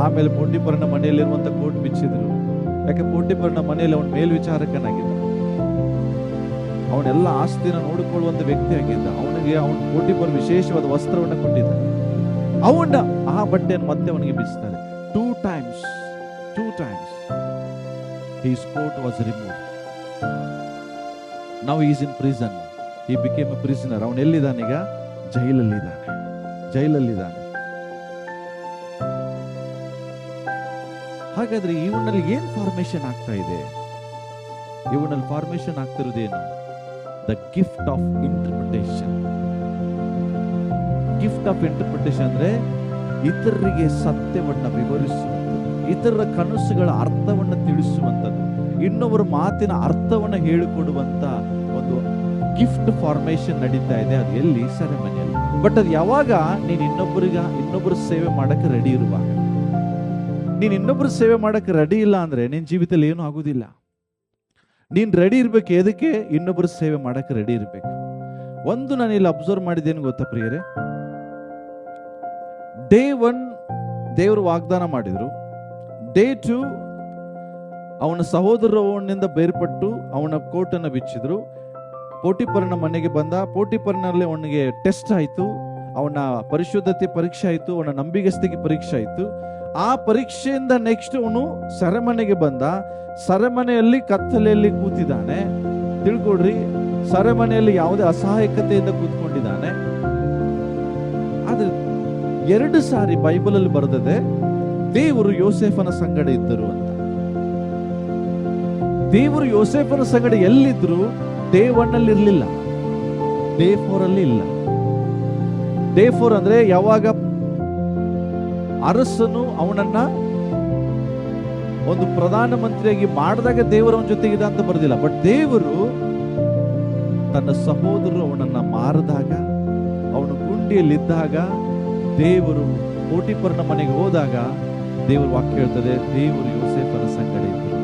ಆಮೇಲೆ ಪೋಟಿಫರ್ನ ಮನೆಯಲ್ಲಿರುವಂತ ಕೋಟ್ ಬಿಚ್ಚಿದ್ರು. ಯಾಕೆ? ಪೋಟಿಫರ್ನ ಮನೆಯಲ್ಲಿ ಅವನ ಮೇಲ್ವಿಚಾರಕನಾಗಿದ್ದ, ಅವನೆಲ್ಲ ಆಸ್ತಿನ ನೋಡಿಕೊಳ್ಳುವಂತ ವ್ಯಕ್ತಿ ಆಗಿದ್ದ. ಅವನಿಗೆ ಪೋಟಿಫರ್ ವಿಶೇಷವಾದ ವಸ್ತ್ರವನ್ನ ಕೊಟ್ಟಿದ್ದ. ಅವನ ಆ ಬಟ್ಟೆಯನ್ನು ಮತ್ತೆ ಅವನಿಗೆ ಬಿಚ್ಚಿದ್ದಾರೆ. 2 times his coat was removed. Now he is in prison. He became a prisoner. ಅವನು ಎಲ್ಲಿದ್ದಾನೀಗ? ಜೈಲಲ್ಲಿದ್ದಾನೆ. ಹಾಗಾದ್ರೆ ಇವನಲ್ಲಿ ಏನ್ ಫಾರ್ಮೇಶನ್ ಆಗ್ತಾ ಇದೆ? ಇವನಲ್ಲಿ ಫಾರ್ಮೇಶನ್ ಆಗ್ತಿರೋದೇನು? The gift of interpretation. Gift of interpretation ಅಂದ್ರೆ ಇತರರಿಗೆ ಸತ್ಯವನ್ನ ವಿವರಿಸುವಂಥದ್ದು, ಇತರರ ಕನಸುಗಳ ಅರ್ಥವನ್ನ ತಿಳಿಸುವಂಥದ್ದು, ಇನ್ನೊಬ್ಬರ ಮಾತಿನ ಅರ್ಥವನ್ನ ಹೇಳಿಕೊಡುವಂತ ಒಂದು ಗಿಫ್ಟ್ ಫಾರ್ಮೇಶನ್ ನಡೀತಾ ಇದೆ. ಅದು ಎಲ್ಲಿ? ಸೆರೆಮನೆಯಲ್ಲಿ. ಬಟ್ ಅದು ಯಾವಾಗ? ನೀನು ಇನ್ನೊಬ್ಬರ ಸೇವೆ ಮಾಡಕ್ಕೆ ರೆಡಿ ಇರುವಾಗ. ನೀನ್ ಇನ್ನೊಬ್ಬರ ಸೇವೆ ಮಾಡಕ್ಕೆ ರೆಡಿ ಇಲ್ಲ ಅಂದ್ರೆ ನಿನ್ ಜೀವಿತದಲ್ಲಿ ಏನು ಆಗುದಿಲ್ಲ. ನೀನ್ ರೆಡಿ ಇರ್ಬೇಕು. ಎದಕ್ಕೆ? ಇನ್ನೊಬ್ಬರ ಸೇವೆ ಮಾಡಕ್ಕೆ ರೆಡಿ ಇರ್ಬೇಕು. ಒಂದು ನಾನು ಇಲ್ಲಿ ಅಬ್ಸರ್ವ್ ಮಾಡಿದ್ದೇನು ಗೊತ್ತಾ ಪ್ರಿಯರೇ? ಡೇ 1 ದೇವರು ವಾಗ್ದಾನ ಮಾಡಿದ್ರು. ಡೇ 2 ಅವನ ಸಹೋದರನಿಂದ ಬೇರ್ಪಟ್ಟು ಅವನ ಕೋಟನ್ನು ಬಿಚ್ಚಿದ್ರು. ಪೋಟಿಫರನ ಮನೆಗೆ ಬಂದ. ಪೋಟಿಫರ್ನಲ್ಲಿ ಅವನಿಗೆ ಟೆಸ್ಟ್ ಆಯ್ತು, ಅವನ ಪರಿಶುದ್ಧತೆ ಪರೀಕ್ಷೆ ಆಯ್ತು, ಅವನ ನಂಬಿಗಸ್ತಿಕೆ ಪರೀಕ್ಷೆ ಆಯ್ತು. ಆ ಪರೀಕ್ಷೆಯಿಂದ ನೆಕ್ಸ್ಟ್ ಅವನು ಸೆರೆಮನೆಗೆ ಬಂದ. ಸೆರೆಮನೆಯಲ್ಲಿ ಕತ್ತಲೆಯಲ್ಲಿ ಕೂತಿದ್ದಾನೆ. ತಿಳ್ಕೊಡ್ರಿ, ಸೆರೆಮನೆಯಲ್ಲಿ ಯಾವುದೇ ಅಸಹಾಯಕತೆಯಿಂದ ಕೂತ್ಕೊಂಡಿದ್ದಾನೆ. ಆದ್ರೆ 2 ಸಾರಿ ಬೈಬಲ್ ಅಲ್ಲಿ ಬರೆದಿದೆ ದೇವರು ಯೋಸೇಫನ ಸಂಗಡ ಇದ್ದರು ಅಂತ. ದೇವರು ಯೋಸೇಫನ ಸಂಗಡ ಎಲ್ಲಿದ್ರು? ಡೇ 1 ಅಲ್ಲಿ ಇರ್ಲಿಲ್ಲ, ಡೇ 4 ಅಲ್ಲಿ ಇಲ್ಲ. ಡೇ 4 ಅಂದ್ರೆ ಯಾವಾಗ ಅರಸನು ಅವನನ್ನ ಒಂದು ಪ್ರಧಾನ ಮಂತ್ರಿಯಾಗಿ ಮಾಡಿದಾಗ ದೇವರು ಅವನ ಜೊತೆಗಿದ ಅಂತ ಬರೆದಿಲ್ಲ. ಬಟ್ ದೇವರು ತನ್ನ ಸಹೋದರರು ಅವನನ್ನ ಮಾರಿದಾಗ, ಅವನು ಗುಂಡಿಯಲ್ಲಿದ್ದಾಗ ದೇವರು ಪೋಟಿಫರನ ಮನೆಗೆ ಹೋದಾಗ ದೇವರ ವಾಕ್ಯ ಹೇಳ್ತದೆ, ದೇವರು ಯೋಸೇಫನ ಸಂಗಡ ಇದ್ದರು.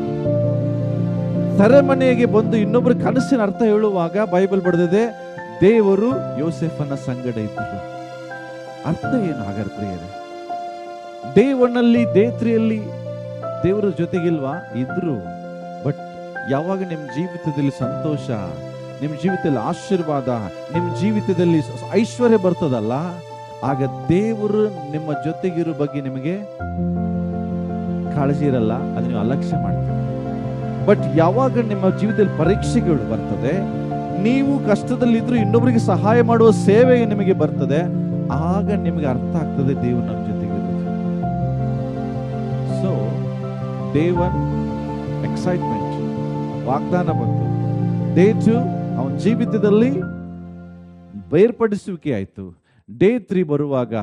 ಸೆರೆಮನೆಗೆ ಬಂದು ಇನ್ನೊಬ್ಬರ ಕನಸಿನ ಅರ್ಥ ಹೇಳುವಾಗ ಬೈಬಲ್ ಬರೆದಿದೆ, ದೇವರು ಯೋಸೇಫನ ಸಂಗಡ ಇದ್ದರು. ಅರ್ಥ ಏನು ಹಾಗಾದ್ರೆ ಪ್ರಿಯರೇ? ಡೇ 1 ಅಲ್ಲಿ ಡೇ 3 ಅಲ್ಲಿ ದೇವರ ಜೊತೆಗಿಲ್ವಾ? ಇದ್ರು. ಬಟ್ ಯಾವಾಗ ನಿಮ್ಮ ಜೀವಿತದಲ್ಲಿ ಸಂತೋಷ, ನಿಮ್ಮ ಜೀವಿತದಲ್ಲಿ ಆಶೀರ್ವಾದ, ನಿಮ್ಮ ಜೀವಿತದಲ್ಲಿ ಐಶ್ವರ್ಯ ಬರ್ತದಲ್ಲ, ಆಗ ದೇವರು ನಿಮ್ಮ ಜೊತೆಗಿರೋ ಬಗ್ಗೆ ನಿಮಗೆ ಕಾಳಜಿ ಇರಲ್ಲ, ಅದು ನೀವು ಅಲಕ್ಷ್ಯ ಮಾಡ್ತೀವಿ. ಬಟ್ ಯಾವಾಗ ನಿಮ್ಮ ಜೀವಿತದಲ್ಲಿ ಪರೀಕ್ಷೆಗಳು ಬರ್ತದೆ, ನೀವು ಕಷ್ಟದಲ್ಲಿದ್ರು ಇನ್ನೊಬ್ಬರಿಗೆ ಸಹಾಯ ಮಾಡುವ ಸೇವೆ ನಿಮಗೆ ಬರ್ತದೆ, ಆಗ ನಿಮಗೆ ಅರ್ಥ ಆಗ್ತದೆ ದೇವರು ನಮ್ಮ ಜೊತೆಗಿರೋದು. ಸೊ ಡೇ 1 ಎಕ್ಸೈಟ್ಮೆಂಟ್, ವಾಗ್ದಾನ ಬಂತು. ಡೇ 2 ಅವನ ಜೀವಿತದಲ್ಲಿ ಬೇರ್ಪಡಿಸುವಿಕೆ ಆಯ್ತು. ಡೇ 3 ಬರುವಾಗ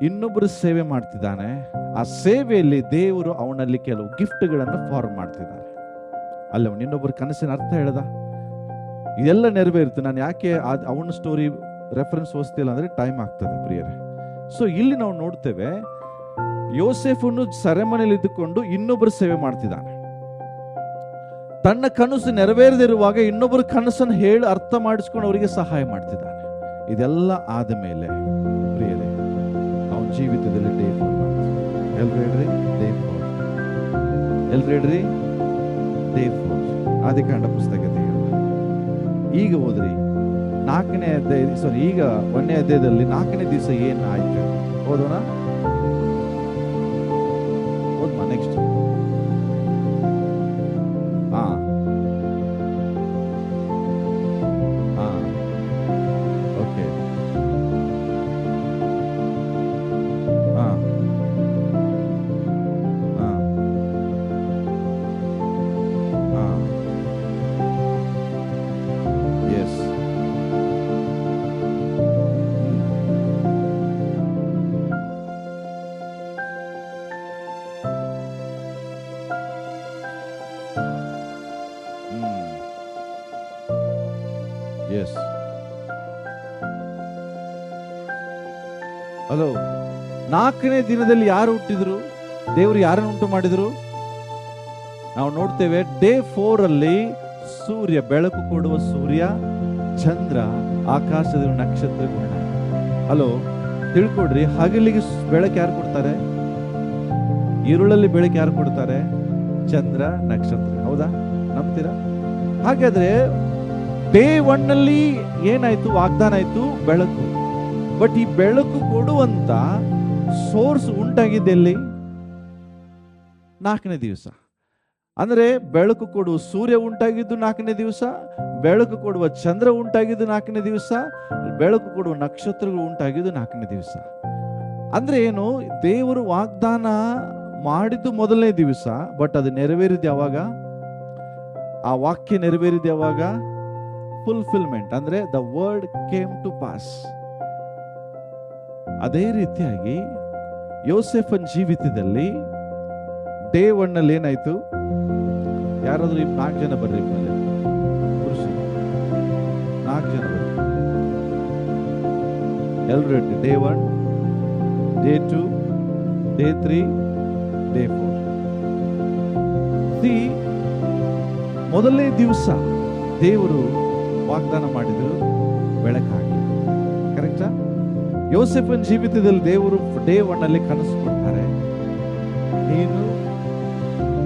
ಇನ್ನೊಬ್ಬರು ಸೇವೆ ಮಾಡ್ತಿದ್ದಾನೆ. ಆ ಸೇವೆಯಲ್ಲಿ ದೇವರು ಅವನಲ್ಲಿ ಕೆಲವು ಗಿಫ್ಟ್ಗಳನ್ನು ಫಾರ್ಮ್ ಮಾಡ್ತಿದ್ದಾನೆ. ಅಲ್ಲ, ಅವನು ಇನ್ನೊಬ್ಬರ ಕನಸಿನ ಅರ್ಥ ಹೇಳ್ದ, ಇದೆಲ್ಲ ನೆರವೇರಿತು. ನಾನು ಯಾಕೆ ಅವನ ಸ್ಟೋರಿ ರೆಫರೆನ್ಸ್ ಓದಿಸ್ತಿಲ್ಲ ಅಂದ್ರೆ ಟೈಮ್ ಆಗ್ತದೆ ಪ್ರಿಯರೇ. ಸೊ ಇಲ್ಲಿ ನಾವು ನೋಡ್ತೇವೆ, ಯೋಸೇಫನು ಸೆರೆಮನೆಯಲ್ಲಿ ಇದ್ದುಕೊಂಡು ಇನ್ನೊಬ್ಬರು ಸೇವೆ ಮಾಡ್ತಿದ್ದಾನೆ. ತನ್ನ ಕನಸು ನೆರವೇರದಿರುವಾಗ ಇನ್ನೊಬ್ಬರ ಕನಸನ್ನು ಹೇಳಿ ಅರ್ಥ ಮಾಡಿಸ್ಕೊಂಡು ಅವರಿಗೆ ಸಹಾಯ ಮಾಡ್ತಿದ್ದಾನೆ. ಇದೆಲ್ಲ ಆದ ಮೇಲೆ ಪ್ರಿಯರೇ, ಅವನ ಜೀವಿತದಲ್ಲಿ ಡೇ 4 ಎಲ್ರು ಹೇಳ್ರಿ, ಡೇ 4. ಎಲ್ರು ಹೇಳ್ರಿ, ಡೇ 4. ಆದಿಕಾಂಡ ಪುಸ್ತಕ ಈಗ ಹೋದ್ರಿ 4ನೇ ಅಧ್ಯಾಯ, ಈಗ 1ನೇ ಅಧ್ಯಾಯದಲ್ಲಿ 4ನೇ ದಿವಸ ಏನ್ ಆಯ್ತು ಓದೋಣ. ಓದ್ಮ next. Okay. Yes. Yes. Hello, 4ನೇ ದಿನದಲ್ಲಿ ಯಾರು ಹುಟ್ಟಿದ್ರು? ದೇವರು ಯಾರನ್ನು ಉಂಟು ಮಾಡಿದ್ರು? ನಾವು ನೋಡ್ತೇವೆ ಡೇ 4 ಅಲ್ಲಿ ಸೂರ್ಯ, ಬೆಳಕು ಕೊಡುವ ಸೂರ್ಯ, ಚಂದ್ರ, ಆಕಾಶದ ನಕ್ಷತ್ರಗುಣ. ಹಲೋ, ತಿಳ್ಕೊಡ್ರಿ, ಹಗಲಿಗೆ ಬೆಳಕು ಯಾರು ಕೊಡ್ತಾರೆ? ഇരുಳಲ್ಲಿ ಬೆಳಕು ಯಾರು ಕೊಡ್ತಾರೆ? ಚಂದ್ರ, ನಕ್ಷತ್ರ. ಹೌದಾ? ನಂಬ್ತೀರಾ? ಹಾಗಾದ್ರೆ ಡೇ 1 ಅಲ್ಲಿ ಏನಾಯ್ತು? ವಾಗ್ದಾನ ಆಯ್ತು, ಬೆಳಕು. ಬಟ್ ಈ ಬೆಳಕು ಕೊಡುವಂತ ಸೋರ್ಸ್ ಉಂಟಾಗಿದ್ದೆಲ್ಲಿ? 4ನೇ ದಿವಸ. ಅಂದ್ರೆ ಬೆಳಕು ಕೊಡುವ ಸೂರ್ಯ ಉಂಟಾಗಿದ್ದು 4ನೇ ದಿವಸ, ಬೆಳಕು ಕೊಡುವ ಚಂದ್ರ ಉಂಟಾಗಿದ್ದು 4ನೇ ದಿವಸ, ಬೆಳಕು ಕೊಡುವ ನಕ್ಷತ್ರಗಳು ಉಂಟಾಗಿದ್ದು 4ನೇ ದಿವಸ. ಅಂದ್ರೆ ಏನು? ದೇವರು ವಾಗ್ದಾನ ಮಾಡಿದ್ದು ಮೊದಲನೇ ದಿವಸ, ಬಟ್ ಅದು ನೆರವೇರಿದ ಯಾವಾಗ? ಆ ವಾಕ್ಯ ನೆರವೇರಿದ ಯಾವಾಗ? ಫುಲ್ಫಿಲ್ಮೆಂಟ್, ಅಂದ್ರೆ the word came to pass. ಅದೇ ರೀತಿಯಾಗಿ ಯೋಸೇಫನ್ ಜೀವಿತದಲ್ಲಿ ಡೇ 1 ಅಲ್ಲಿ ಏನಾಯ್ತು? ಯಾರಾದ್ರೂ 4 ಜನ ಬರ್ರಿ, ಪುರುಷರು 4 ಜನ ಬರ್ರಿ. ಎಲ್ರು ಡೇ 1, ಡೇ 2, ಡೇ 3, ಡೇ 4. ಮೊದಲನೇ ದಿವಸ ದೇವರು ವಾಗ್ದಾನ ಮಾಡಿದ್ರು, ಬೆಳಕಾಗಿ. ಕರೆಕ್ಟಾ? ಯೋಸೇಫನ್ ಜೀವಿತದಲ್ಲಿ ದೇವರು ಡೇ 1 ಅಲ್ಲಿ ಕನಸು ಕೊಡ್ತಾರೆ, ನೀನು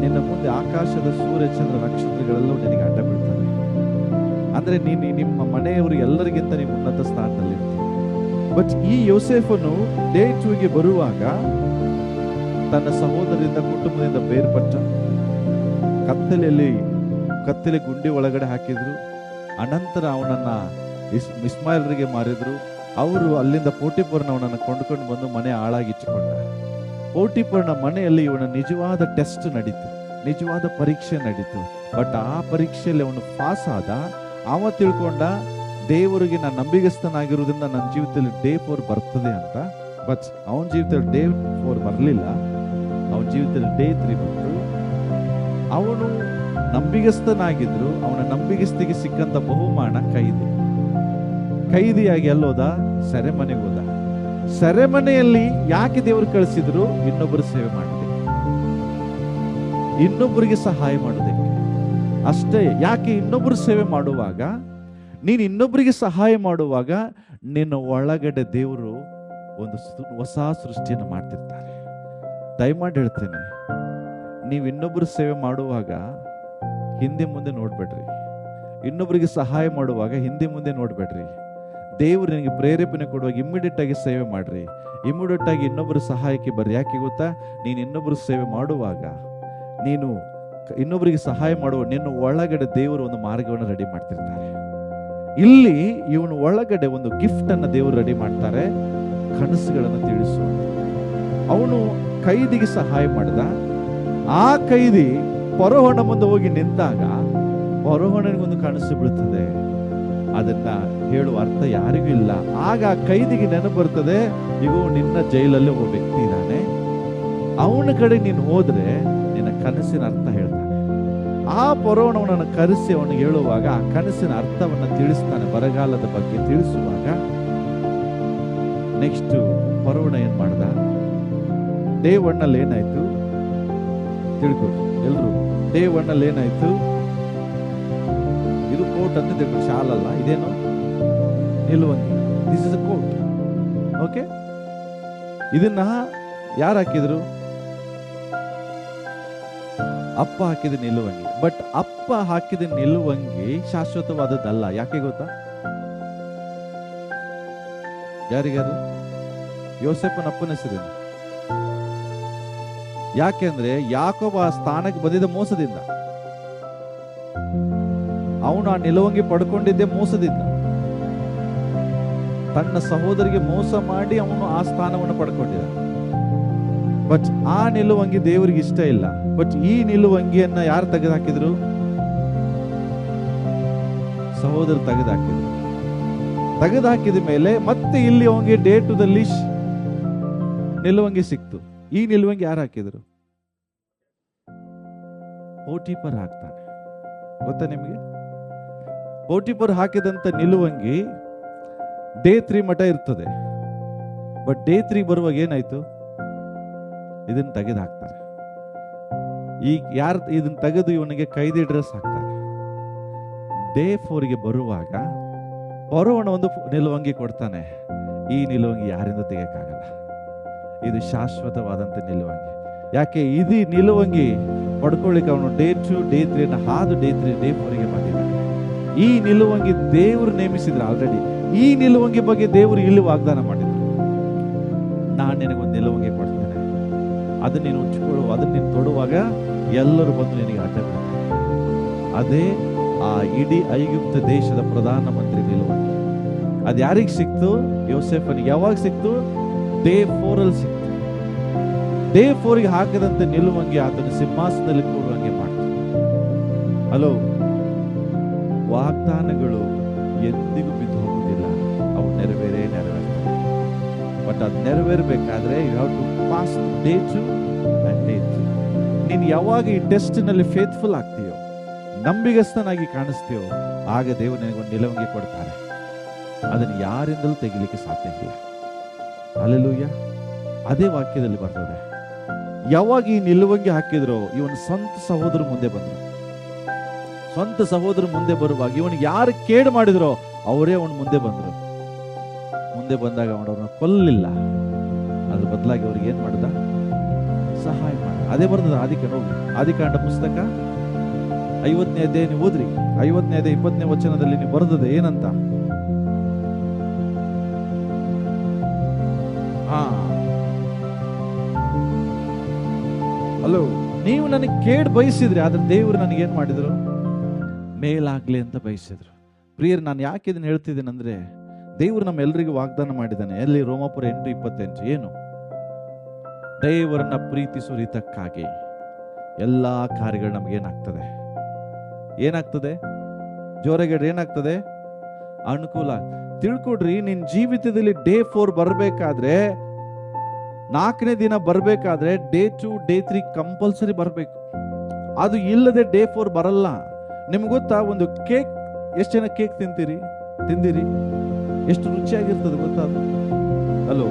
ನಿನ್ನ ಮುಂದೆ ಆಕಾಶದ ಸೂರ್ಯ, ಚಂದ್ರ, ನಕ್ಷತ್ರಗಳೆಲ್ಲವೂ ನಿನಗೆ ಅಡ್ಡ ಬೀಳ್ತವೆ. ಅಂದ್ರೆ ನೀನು ನಿಮ್ಮ ಮನೆಯವರು ಎಲ್ಲರಿಗಿಂತ ನೀವು ಉನ್ನತ ಸ್ಥಾನದಲ್ಲಿ ಇರ್ತೀವಿ. ಬಟ್ ಈ ಯೋಸೇಫನು ಡೇ 2ಗೆ ಬರುವಾಗ ತನ್ನ ಸಹೋದರರಿಂದ, ಕುಟುಂಬದಿಂದ ಬೇರ್ಪಟ್ಟ, ಕತ್ತಲೆ ಗುಂಡಿ ಒಳಗಡೆ ಹಾಕಿದ್ರು. ಅನಂತರ ಅವನನ್ನ ಇಸ್ಮಾಯಿಲ್ರಿಗೆ ಮಾರಿದ್ರು. ಅವರು ಅಲ್ಲಿಂದ ಪೋಟಿಫರನ ಅವನನ್ನು ಕೊಂಡ್ಕೊಂಡು ಬಂದು ಮನೆ ಹಾಳಾಗಿಟ್ಟುಕೊಂಡ. ಪೋಟಿಫರನ ಮನೆಯಲ್ಲಿ ಇವನ ನಿಜವಾದ ಟೆಸ್ಟ್ ನಡೀತು, ನಿಜವಾದ ಪರೀಕ್ಷೆ ನಡೀತು. ಬಟ್ ಆ ಪರೀಕ್ಷೆಯಲ್ಲಿ ಅವನು ಪಾಸ್ ಆದ. ಅವ ತಿಳ್ಕೊಂಡ, ದೇವರಿಗೆ ನಾನು ನಂಬಿಗಸ್ತನಾಗಿರುವುದರಿಂದ ನನ್ನ ಜೀವಿತದಲ್ಲಿ ಡೇ 4 ಬರ್ತದೆ ಅಂತ. ಬಟ್ ಅವನ ಜೀವಿತದಲ್ಲಿ ಡೇ 4 ಬರಲಿಲ್ಲ, ಅವನ ಜೀವಿತದಲ್ಲಿ ಡೇ 3 ಬಂತು. ಅವನು ನಂಬಿಗಸ್ತನಾಗಿದ್ರು. ಅವನ ನಂಬಿಗಸ್ತಿಗೆ ಸಿಕ್ಕಂತ ಬಹುಮಾನ ಕೈದಿಯಾಗಿ ಎಲ್ಲೋದ? ಸೆರೆಮನೆಗೆ ಹೋದ. ಸೆರೆಮನೆಯಲ್ಲಿ ಯಾಕೆ ದೇವರು ಕಳಿಸಿದ್ರು? ಇನ್ನೊಬ್ಬರು ಸೇವೆ ಮಾಡೋದಕ್ಕೆ, ಇನ್ನೊಬ್ಬರಿಗೆ ಸಹಾಯ ಮಾಡೋದಕ್ಕೆ ಅಷ್ಟೇ. ಯಾಕೆ? ಇನ್ನೊಬ್ಬರು ಸೇವೆ ಮಾಡುವಾಗ, ನೀನು ಇನ್ನೊಬ್ಬರಿಗೆ ಸಹಾಯ ಮಾಡುವಾಗ ನಿನ್ನ ಒಳಗಡೆ ದೇವರು ಒಂದು ಹೊಸ ಸೃಷ್ಟಿಯನ್ನು ಮಾಡ್ತಿರ್ತಾರೆ. ದಯಮಾಡಿ ಹೇಳ್ತೇನೆ, ನೀವು ಇನ್ನೊಬ್ಬರು ಸೇವೆ ಮಾಡುವಾಗ ಹಿಂದೆ ಮುಂದೆ ನೋಡ್ಬೇಡ್ರಿ. ಇನ್ನೊಬ್ಬರಿಗೆ ಸಹಾಯ ಮಾಡುವಾಗ ಹಿಂದೆ ಮುಂದೆ ನೋಡ್ಬೇಡ್ರಿ. ದೇವರು ನಿನಗೆ ಪ್ರೇರೇಪಣೆ ಕೊಡುವಾಗ ಇಮ್ಮಿಡಿಯೇಟ್ ಆಗಿ ಸೇವೆ ಮಾಡ್ರಿ. ಇಮ್ಮಿಡಿಯೇಟ್ ಆಗಿ ಇನ್ನೊಬ್ಬರು ಸಹಾಯಕ್ಕೆ ಬರ್ರಿ. ಯಾಕೆ ಗೊತ್ತಾ? ನೀನು ಇನ್ನೊಬ್ಬರು ಸೇವೆ ಮಾಡುವಾಗ, ನೀನು ಇನ್ನೊಬ್ಬರಿಗೆ ಸಹಾಯ ಮಾಡುವ ನಿನ್ನ ಒಳಗಡೆ ದೇವರು ಒಂದು ಮಾರ್ಗವನ್ನು ರೆಡಿ ಮಾಡ್ತಿರ್ತಾರೆ. ಇಲ್ಲಿ ಇವನು ಒಳಗಡೆ ಒಂದು ಗಿಫ್ಟ್ ಅನ್ನು ದೇವರು ರೆಡಿ ಮಾಡ್ತಾರೆ, ಕನಸುಗಳನ್ನು ತಿಳಿಸುವ. ಅವನು ಕೈದಿಗೆ ಸಹಾಯ ಮಾಡಿದ. ಆ ಕೈದಿ ಫರೋಹನ ಮುಂದೆ ಹೋಗಿ ನಿಂತಾಗ ಫರೋಹನಿಗೊಂದು ಕನಸು ಬೀಳುತ್ತದೆ. ಅದನ್ನ ಹೇಳುವ ಅರ್ಥ ಯಾರಿಗೂ ಇಲ್ಲ. ಆಗ ಆ ಕೈದಿಗೆ ನೆನಪು ಬರ್ತದೆ, ಇವು ನಿನ್ನ ಜೈಲಲ್ಲಿ ಒಬ್ಬ ವ್ಯಕ್ತಿ ಇದ್ದಾನೆ, ಅವನ ಕಡೆ ನೀನು ಹೋದ್ರೆ ನಿನ್ನ ಕನಸಿನ ಅರ್ಥ ಹೇಳ್ತಾನೆ. ಆ ಫರೋಹನವನನ್ನು ಕರೆಸಿ ಅವನಿಗೆ ಹೇಳುವಾಗ ಆ ಕನಸಿನ ಅರ್ಥವನ್ನು ತಿಳಿಸ್ತಾನೆ. ಬರಗಾಲದ ಬಗ್ಗೆ ತಿಳಿಸುವಾಗ ನೆಕ್ಸ್ಟ್ ಫರೋಹನ ಏನ್ ಮಾಡ್ದ? ಡೇ 1 ಅಲ್ಲಿ ಏನಾಯ್ತು ತಿಳ್ಕೊಳ್ರಿ ಎಲ್ರು. ಡೇ 1 ಅಲ್ಲಿ ಏನಾಯ್ತು? ಇದು ಕೋಟ್ ಅಂತ ತಿಳ್ಕೊಳ್ಳಿ, ಶಾಲ್ ಅಲ್ಲ, ಇದೇನು ನಿಲುವಂಗಿ. This is a coat. Okay, ಇದನ್ನ ಯಾರು ಹಾಕಿದ್ರು? ಅಪ್ಪ ಹಾಕಿದ ನಿಲುವಂಗಿ. ಬಟ್ ಅಪ್ಪ ಹಾಕಿದ ನಿಲುವಂಗಿ ಶಾಶ್ವತವಾದದ್ದಲ್ಲ. ಯಾಕೆ ಗೊತ್ತಾ? ಯಾರಿಗಾರು? ಯೋಸೇಫನ ಅಪ್ಪನ ಹೆಸರೇನು? ಯಾಕೆಂದ್ರೆ ಯಾಕೋಬ ಆ ಸ್ಥಾನಕ್ಕೆ ಬಂದಿದ್ದ ಮೋಸದಿಂದ. ಅವನು ಆ ನಿಲುವಂಗಿ ಪಡ್ಕೊಂಡಿದ್ದೆ ಮೋಸದಿಂದ. ತನ್ನ ಸಹೋದರಿಗೆ ಮೋಸ ಮಾಡಿ ಅವನು ಆ ಸ್ಥಾನವನ್ನು ಪಡ್ಕೊಂಡಿದ್ದ. ಬಟ್ ಆ ನಿಲುವಂಗಿ ದೇವರಿಗೆ ಇಷ್ಟ ಇಲ್ಲ. ಬಟ್ ಈ ನಿಲುವಂಗಿಯನ್ನ ಯಾರು ತೆಗೆದುಹಾಕಿದ್ರು? ಸಹೋದರ ತೆಗೆದುಹಾಕಿದ್ರು. ತೆಗೆದುಹಾಕಿದ ಮೇಲೆ ಮತ್ತೆ ಇಲ್ಲಿ ಅವನಿಗೆ ಡೇ 2ದಲ್ಲಿ ನಿಲುವಂಗಿ ಸಿಕ್ತು. ಈ ನಿಲುವಂಗಿ ಯಾರು ಹಾಕಿದ್ರು? ಪೋಟಿಫರ್ ಹಾಕ್ತಾನೆ. ಗೊತ್ತಾ ನಿಮಗೆ? ಪೋಟಿಫರ್ ಹಾಕಿದಂತ ನಿಲುವಂಗಿ ಡೇ 3 ಮಠ ಇರ್ತದೆ. ಬಟ್ ಡೇ 3 ಬರುವಾಗ ಏನಾಯ್ತು? ಇದನ್ನ ತೆಗೆದು ಹಾಕ್ತಾರೆ. ಈಗ ಯಾರು ಇದನ್ನ ತೆಗೆದು ಇವನಿಗೆ ಕೈದಿ ಡ್ರೆಸ್ ಹಾಕ್ತಾರೆ. ಡೇ 4ಗೆ ಬರುವಾಗ ಫರೋಹನ ಒಂದು ನಿಲುವಂಗಿ ಕೊಡ್ತಾನೆ. ಈ ನಿಲುವಂಗಿ ಯಾರಿಂದ ತೆಗೆಯಕ್ಕಾಗಲ್ಲ, ಇದು ಶಾಶ್ವತವಾದಂತ ನಿಲುವಂಗಿ. ಯಾಕೆ? ಇದು ನಿಲುವಂಗಿ ಪಡ್ಕೊಳ್ಳಿಕ್ಕೆ ಅವನು ಡೇ 2 ಡೇ 3 ಹಾದು ಡೇ 3 ಡೇ 4ಗೆ ಬಂದಿದ್ದಾನೆ. ಈ ನಿಲುವಂಗಿ ದೇವರು ನೇಮಿಸಿದ್ರು ಆಲ್ರೆಡಿ. ಈ ನಿಲುವಂಗಿ ಬಗ್ಗೆ ದೇವರು ಇಲ್ಲಿ ವಾಗ್ದಾನ ಮಾಡಿದ್ರು. ನಾನು ನಿನಗೊಂದು ನಿಲುವಂಗಿ ಕೊಡ್ತೇನೆ, ಅದನ್ನ ನೀನು ಉಚ್ಚಿಕೊಳ್ಳುವ, ಅದನ್ನ ನೀನು ತೊಡುವಾಗ ಎಲ್ಲರೂ ಬಂದು ನಿನಗೆ ಅಡ್ಡ ಬಿಡ್ತಾರೆ. ಅದೇ ಆ ಇಡೀ ಐಗುಪ್ತ ದೇಶದ ಪ್ರಧಾನ ಮಂತ್ರಿ ನಿಲುವಂಗಿ. ಅದು ಯಾರಿಗೆ ಸಿಕ್ತು? ಯೋಸೇಫನಿಗೆ. ಯಾವಾಗ ಸಿಕ್ತು? ಡೇ 4 ಅಲ್ಲಿ ಸಿಕ್ತು. ಡೇ 4ಗೆ ಹಾಕಿದಂತೆ ನಿಲುವಂಗಿ ಆತನ ಸಿಂಹಾಸನದಲ್ಲಿ ಕೂಡುವಂಗೆ ಮಾಡ್ತು. ಹಲೋ, ವಾಗ್ದಾನಗಳು ಎಂದಿಗೂ ಬಿದ್ದು ಹೋಗುವುದಿಲ್ಲ, ಅವು ನೆರವೇರ್ತವೆ. ಬಟ್ ಅದು ನೆರವೇರಬೇಕಾದ್ರೆ you have to pass day 2 and day 3. ನೀನು ಯಾವಾಗ ಈ ಟೆಸ್ಟ್ ನಲ್ಲಿ ಫೇತ್ಫುಲ್ ಆಗ್ತೀಯೋ, ನಂಬಿಗಸ್ತನಾಗಿ ಕಾಣಿಸ್ತೀಯೋ, ಆಗ ದೇವರು ನಿನಗೊಂದು ನಿಲುವಂಗಿ ಕೊಡ್ತಾರೆ. ಅದನ್ನು ಯಾರಿಂದಲೂ ತೆಗಿಲಿಕ್ಕೆ ಸಾಧ್ಯ ಇಲ್ಲ. ಹಲ್ಲೆಲೂಯ. ಅದೇ ವಾಕ್ಯದಲ್ಲಿ ಬರ್ತದೆ. ಯಾವಾಗ ಈ ನಿಲುವಂಗಿ ಹಾಕಿದ್ರು, ಇವನ ಸ್ವಂತ ಸಹೋದರ ಮುಂದೆ ಬಂದ್ರು. ಸ್ವಂತ ಸಹೋದರ ಮುಂದೆ ಬರುವಾಗ ಇವನಿಗೆ ಯಾರು ಕೇಡು ಮಾಡಿದ್ರೋ ಅವರೇ ಅವನ ಮುಂದೆ ಬಂದ್ರು. ಮುಂದೆ ಬಂದಾಗ ಅವನವ್ರನ್ನ ಕೊಲ್ಲಿಲ್ಲ, ಅದ್ರ ಬದಲಾಗಿ ಅವ್ರಿಗೆ ಏನ್ ಮಾಡ್ದ? ಸಹಾಯ ಮಾಡ. ಅದೇ ಬರ್ತದ ಆದಿಕಾಂಡ ಪುಸ್ತಕ 50ನೇ ಅಧ್ಯಾಯ ನೀವು ಓದ್ರಿ. 50ನೇ ಅಧ್ಯಾಯ 20ನೇ ವಚನದಲ್ಲಿ ನೀವು ಬರ್ತದೆ ಏನಂತ? ಹಲೋ, ನೀವು ನನಗೆ ಕೇಡ್ ಬಯಸಿದ್ರಿ, ಆದ್ರೆ ದೇವರು ನನಗೆ ಏನ್ ಮಾಡಿದ್ರು? ಮೇಲಾಗ್ಲಿ ಅಂತ ಬಯಸಿದ್ರು. ಪ್ರಿಯರ್, ನಾನು ಯಾಕೆ ಇದನ್ನ ಹೇಳ್ತಿದ್ದೇನೆ ಅಂದ್ರೆ, ದೇವರು ನಮ್ಮೆಲ್ಲರಿಗೂ ವಾಗ್ದಾನ ಮಾಡಿದ್ದಾನೆ. ಎಲ್ಲಿ? ರೋಮಾಪುರ 8:28. ಏನು? ದೇವರನ್ನ ಪ್ರೀತಿಸುವುದಕ್ಕಾಗಿ ಎಲ್ಲಾ ಕಾರ್ಯಗಳು ನಮಗೇನಾಗ್ತದೆ? ಏನಾಗ್ತದೆ? ಜೋರಾಗಿ ಏನಾಗ್ತದೆ? ಅನುಕೂಲ. ತಿಳ್ಕೊಡ್ರಿ, ನಿನ್ ಜೀವಿತದಲ್ಲಿ ಡೇ 4 ಬರ್ಬೇಕಾದ್ರೆ, 4ನೇ ದಿನ ಬರ್ಬೇಕಾದ್ರೆ ಡೇ 2 ಡೇ 3 ಕಂಪಲ್ಸರಿ ಬರ್ಬೇಕು. ಅದು ಇಲ್ಲದೆ ಡೇ 4 ಬರಲ್ಲ. ನಿಮ್ಗೆ ಗೊತ್ತಾ? ಒಂದು ಕೇಕ್, ಎಷ್ಟು ಜನ ಕೇಕ್ ತಿಂದಿರಿ? ಎಷ್ಟು ರುಚಿಯಾಗಿರ್ತದೆ ಗೊತ್ತಾ ಅದು? ಹಲೋ,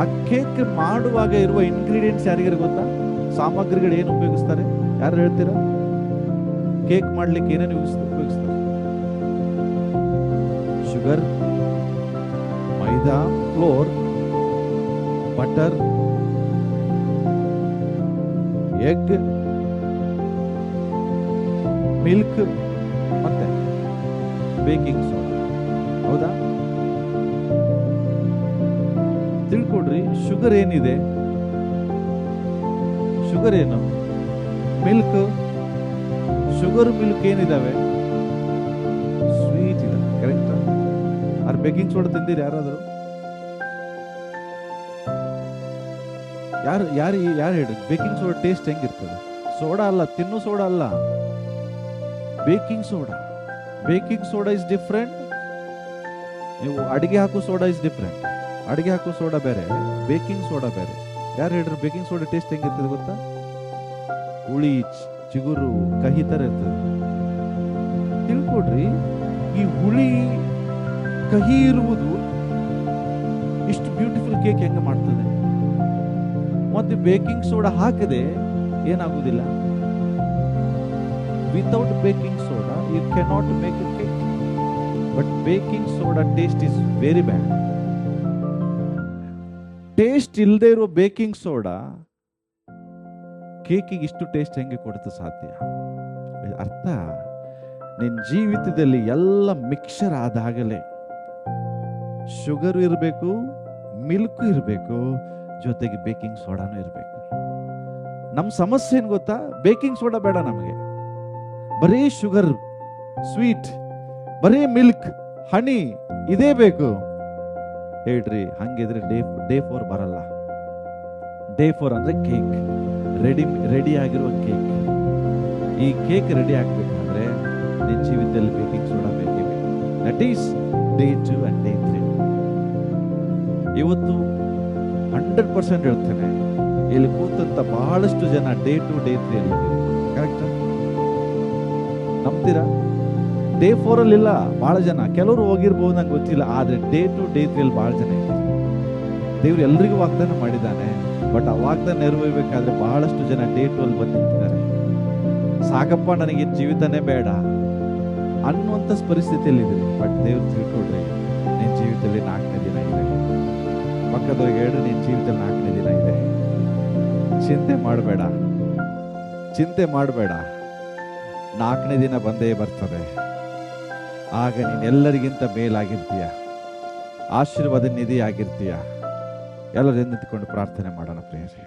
ಆ ಕೇಕ್ ಮಾಡುವಾಗ ಇರುವ ಇಂಗ್ರೀಡಿಯೆಂಟ್ಸ್ ಯಾರಿಗಾರು ಗೊತ್ತಾ? ಸಾಮಗ್ರಿಗಳು ಏನು ಉಪಯೋಗಿಸ್ತಾರೆ? ಯಾರು ಹೇಳ್ತೀರಾ? ಕೇಕ್ ಮಾಡ್ಲಿಕ್ಕೆ ಏನೇನು ಉಪಯೋಗಿಸ್ತಾರೆ? Sugar, maida, flour, butter, egg, milk ಮತ್ತೆ ಬೇಕಿಂಗ್ ಸೋಡಾ. ಹೌದಾ? ತಿಳ್ಕೊಡ್ರಿ, ಶುಗರ್ ಏನಿದೆ? ಶುಗರ್ ಏನು? ಮಿಲ್ಕ್, ಶುಗರ್ ಮಿಲ್ಕ್ ಏನಿದಾವೆ? ಸ್ವೀಟ್ ಇದೆ. ಕರೆಕ್ಟಾ? ಆರ್ ಬೇಕಿಂಗ್ ಸೋಡಾ ತಿಂದಿರಿ ಯಾರಾದರೂ? ಯಾರು ಯಾರು ಯಾರು ಹೇಳಿ ಬೇಕಿಂಗ್ ಸೋಡಾ ಟೇಸ್ಟ್ ಹೆಂಗಿರ್ತದೆ? ಸೋಡಾ ಅಲ್ಲ, ತಿನ್ನು ಸೋಡಾ ಅಲ್ಲ, baking soda. Baking soda is different. ನೀವು ಅಡಿಗೆ ಹಾಕೋ ಸೋಡಾ ಇಸ್ ಡಿಫ್ರೆಂಟ್. ಅಡಿಗೆ ಹಾಕೋ ಸೋಡಾ ಬೇರೆ, ಬೇಕಿಂಗ್ ಸೋಡಾ ಬೇರೆ. ಯಾರು ಹೇಳ್ರಿ ಬೇಕಿಂಗ್ ಸೋಡಾ ಟೇಸ್ಟ್ ಹೆಂಗಿರ್ತದೆ ಗೊತ್ತಾ? ಹುಳಿ, ಚಿಗುರು, ಕಹಿ ತರ ಇರ್ತದೆ. ತಿಳ್ಕೊಡ್ರಿ, ಈ ಹುಳಿ ಕಹಿ ಇರುವುದು ಇಷ್ಟು ಬ್ಯೂಟಿಫುಲ್ ಕೇಕ್ ಹೆಂಗ ಮಾಡ್ತದೆ? ಮತ್ತೆ ಬೇಕಿಂಗ್ ಸೋಡಾ ಹಾಕದೆ ಏನಾಗುದಿಲ್ಲ. Without baking soda you cannot make a cake. But baking soda taste is very bad. Taste ಇಲ್ಲದೆ ಇರುವ ಬೇಕಿಂಗ್ ಸೋಡಾ ಕೇಕಿಗೆ ಇಷ್ಟು ಟೇಸ್ಟ್ ಹೆಂಗೆ ಕೊಡುತ್ತೆ ಸಾಧ್ಯ? ಅರ್ಥ, ನಿನ್ನ ಜೀವಿತದಲ್ಲಿ ಎಲ್ಲ ಮಿಕ್ಸರ್ ಆದಾಗಲೇ ಶುಗರ್ ಇರಬೇಕು, ಮಿಲ್ಕ್ ಇರಬೇಕು, ಜೊತೆಗೆ ಬೇಕಿಂಗ್ ಸೋಡಾನು ಇರಬೇಕು. ನಮ್ಮ ಸಮಸ್ಯೆ ಏನ್ ಗೊತ್ತಾ? ಬೇಕಿಂಗ್ ಸೋಡಾ ಬೇಡ ನಮಗೆ, ಬರೀ ಶುಗರ್, ಸ್ವೀಟ್, ಬರೀ ಮಿಲ್ಕ್, ಹನಿ ಇದೇ ಬೇಕು. ಹೇಳ್ರಿ, ಹಂಗಿದ್ರೆ ಡೇ 4 ಬರಲ್ಲ. ಡೇ 4 ಅಂದ್ರೆ ಕೇಕ್, ರೆಡಿ ಆಗಿರುವ ಕೇಕ್. ಈ ಕೇಕ್ ರೆಡಿ ಆಗ್ಬೇಕಾದ್ರೆ ನಿನ್ನ ಜೀವಿತದಲ್ಲಿ ಬೇಕಿಂಗ್ ಸೋಡಾ ಬೇಕೇ ಬೇಕು. That is day 2 and day 3. ಇವತ್ತು 100% ಹೇಳ್ತೇನೆ, ಇಲ್ಲಿ ಕೂತಂತ ಬಹಳಷ್ಟು ಜನ ಡೇ 2 ಡೇ 3 ಅಲ್ಲಿ ಕರೆಕ್ಟ್ ನಂಬ್ತೀರಾ? ಡೇ 4 ಅಲ್ಲಿ ಇಲ್ಲ ಬಹಳ ಜನ. ಕೆಲವರು ಹೋಗಿರ್ಬೋದು, ನಂಗೆ ಗೊತ್ತಿಲ್ಲ. ಆದ್ರೆ ಡೇ 2 ಡೇ 3 ಅಲ್ಲಿ ಬಹಳ ಜನ ಇದ್ದಾರೆ. ದೇವ್ರು ಎಲ್ರಿಗೂ ವಾಗ್ದಾನ ಮಾಡಿದ್ದಾನೆ, ಬಟ್ ಆ ವಾಗ್ದಾನ ನೆರವೇರಬೇಕಾದ್ರೆ ಬಹಳಷ್ಟು ಜನ ಡೇ 2 ಅಲ್ಲಿ ಬಂದು ನಿಂತಿದ್ದಾರೆ. ಸಾಕಪ್ಪ, ನನಗೆ ಜೀವಿತನೇ ಬೇಡ ಅನ್ನುವಂಥ ಪರಿಸ್ಥಿತಿಯಲ್ಲಿ ಇದ್ರಿ. ಬಟ್ ದೇವ್ರು ತಿಳ್ಕೊಡ್ರಿ, ನಿನ್ನ ಜೀವಿತದಲ್ಲಿ 4ನೇ ದಿನ ಇದೆ. ಪಕ್ಕದವ್ರಿಗೆ ಹೇಳ್ರಿ, ನಿನ್ನ ಜೀವಿತದಲ್ಲಿ 4ನೇ ದಿನ ಇದೆ. ಚಿಂತೆ ಮಾಡಬೇಡ, ಚಿಂತೆ ಮಾಡಬೇಡ. 4ನೇ ದಿನ ಬಂದೇ ಬರ್ತದೆ. ಆಗ ನೀನು ಎಲ್ಲರಿಗಿಂತ ಮೇಲಾಗಿರ್ತೀಯ, ಆಶೀರ್ವಾದ ನಿಧಿ ಆಗಿರ್ತೀಯ. ಎಲ್ಲರೂ ನಿಂತುಕೊಂಡು ಪ್ರಾರ್ಥನೆ ಮಾಡೋಣ ಪ್ರಿಯರೇ.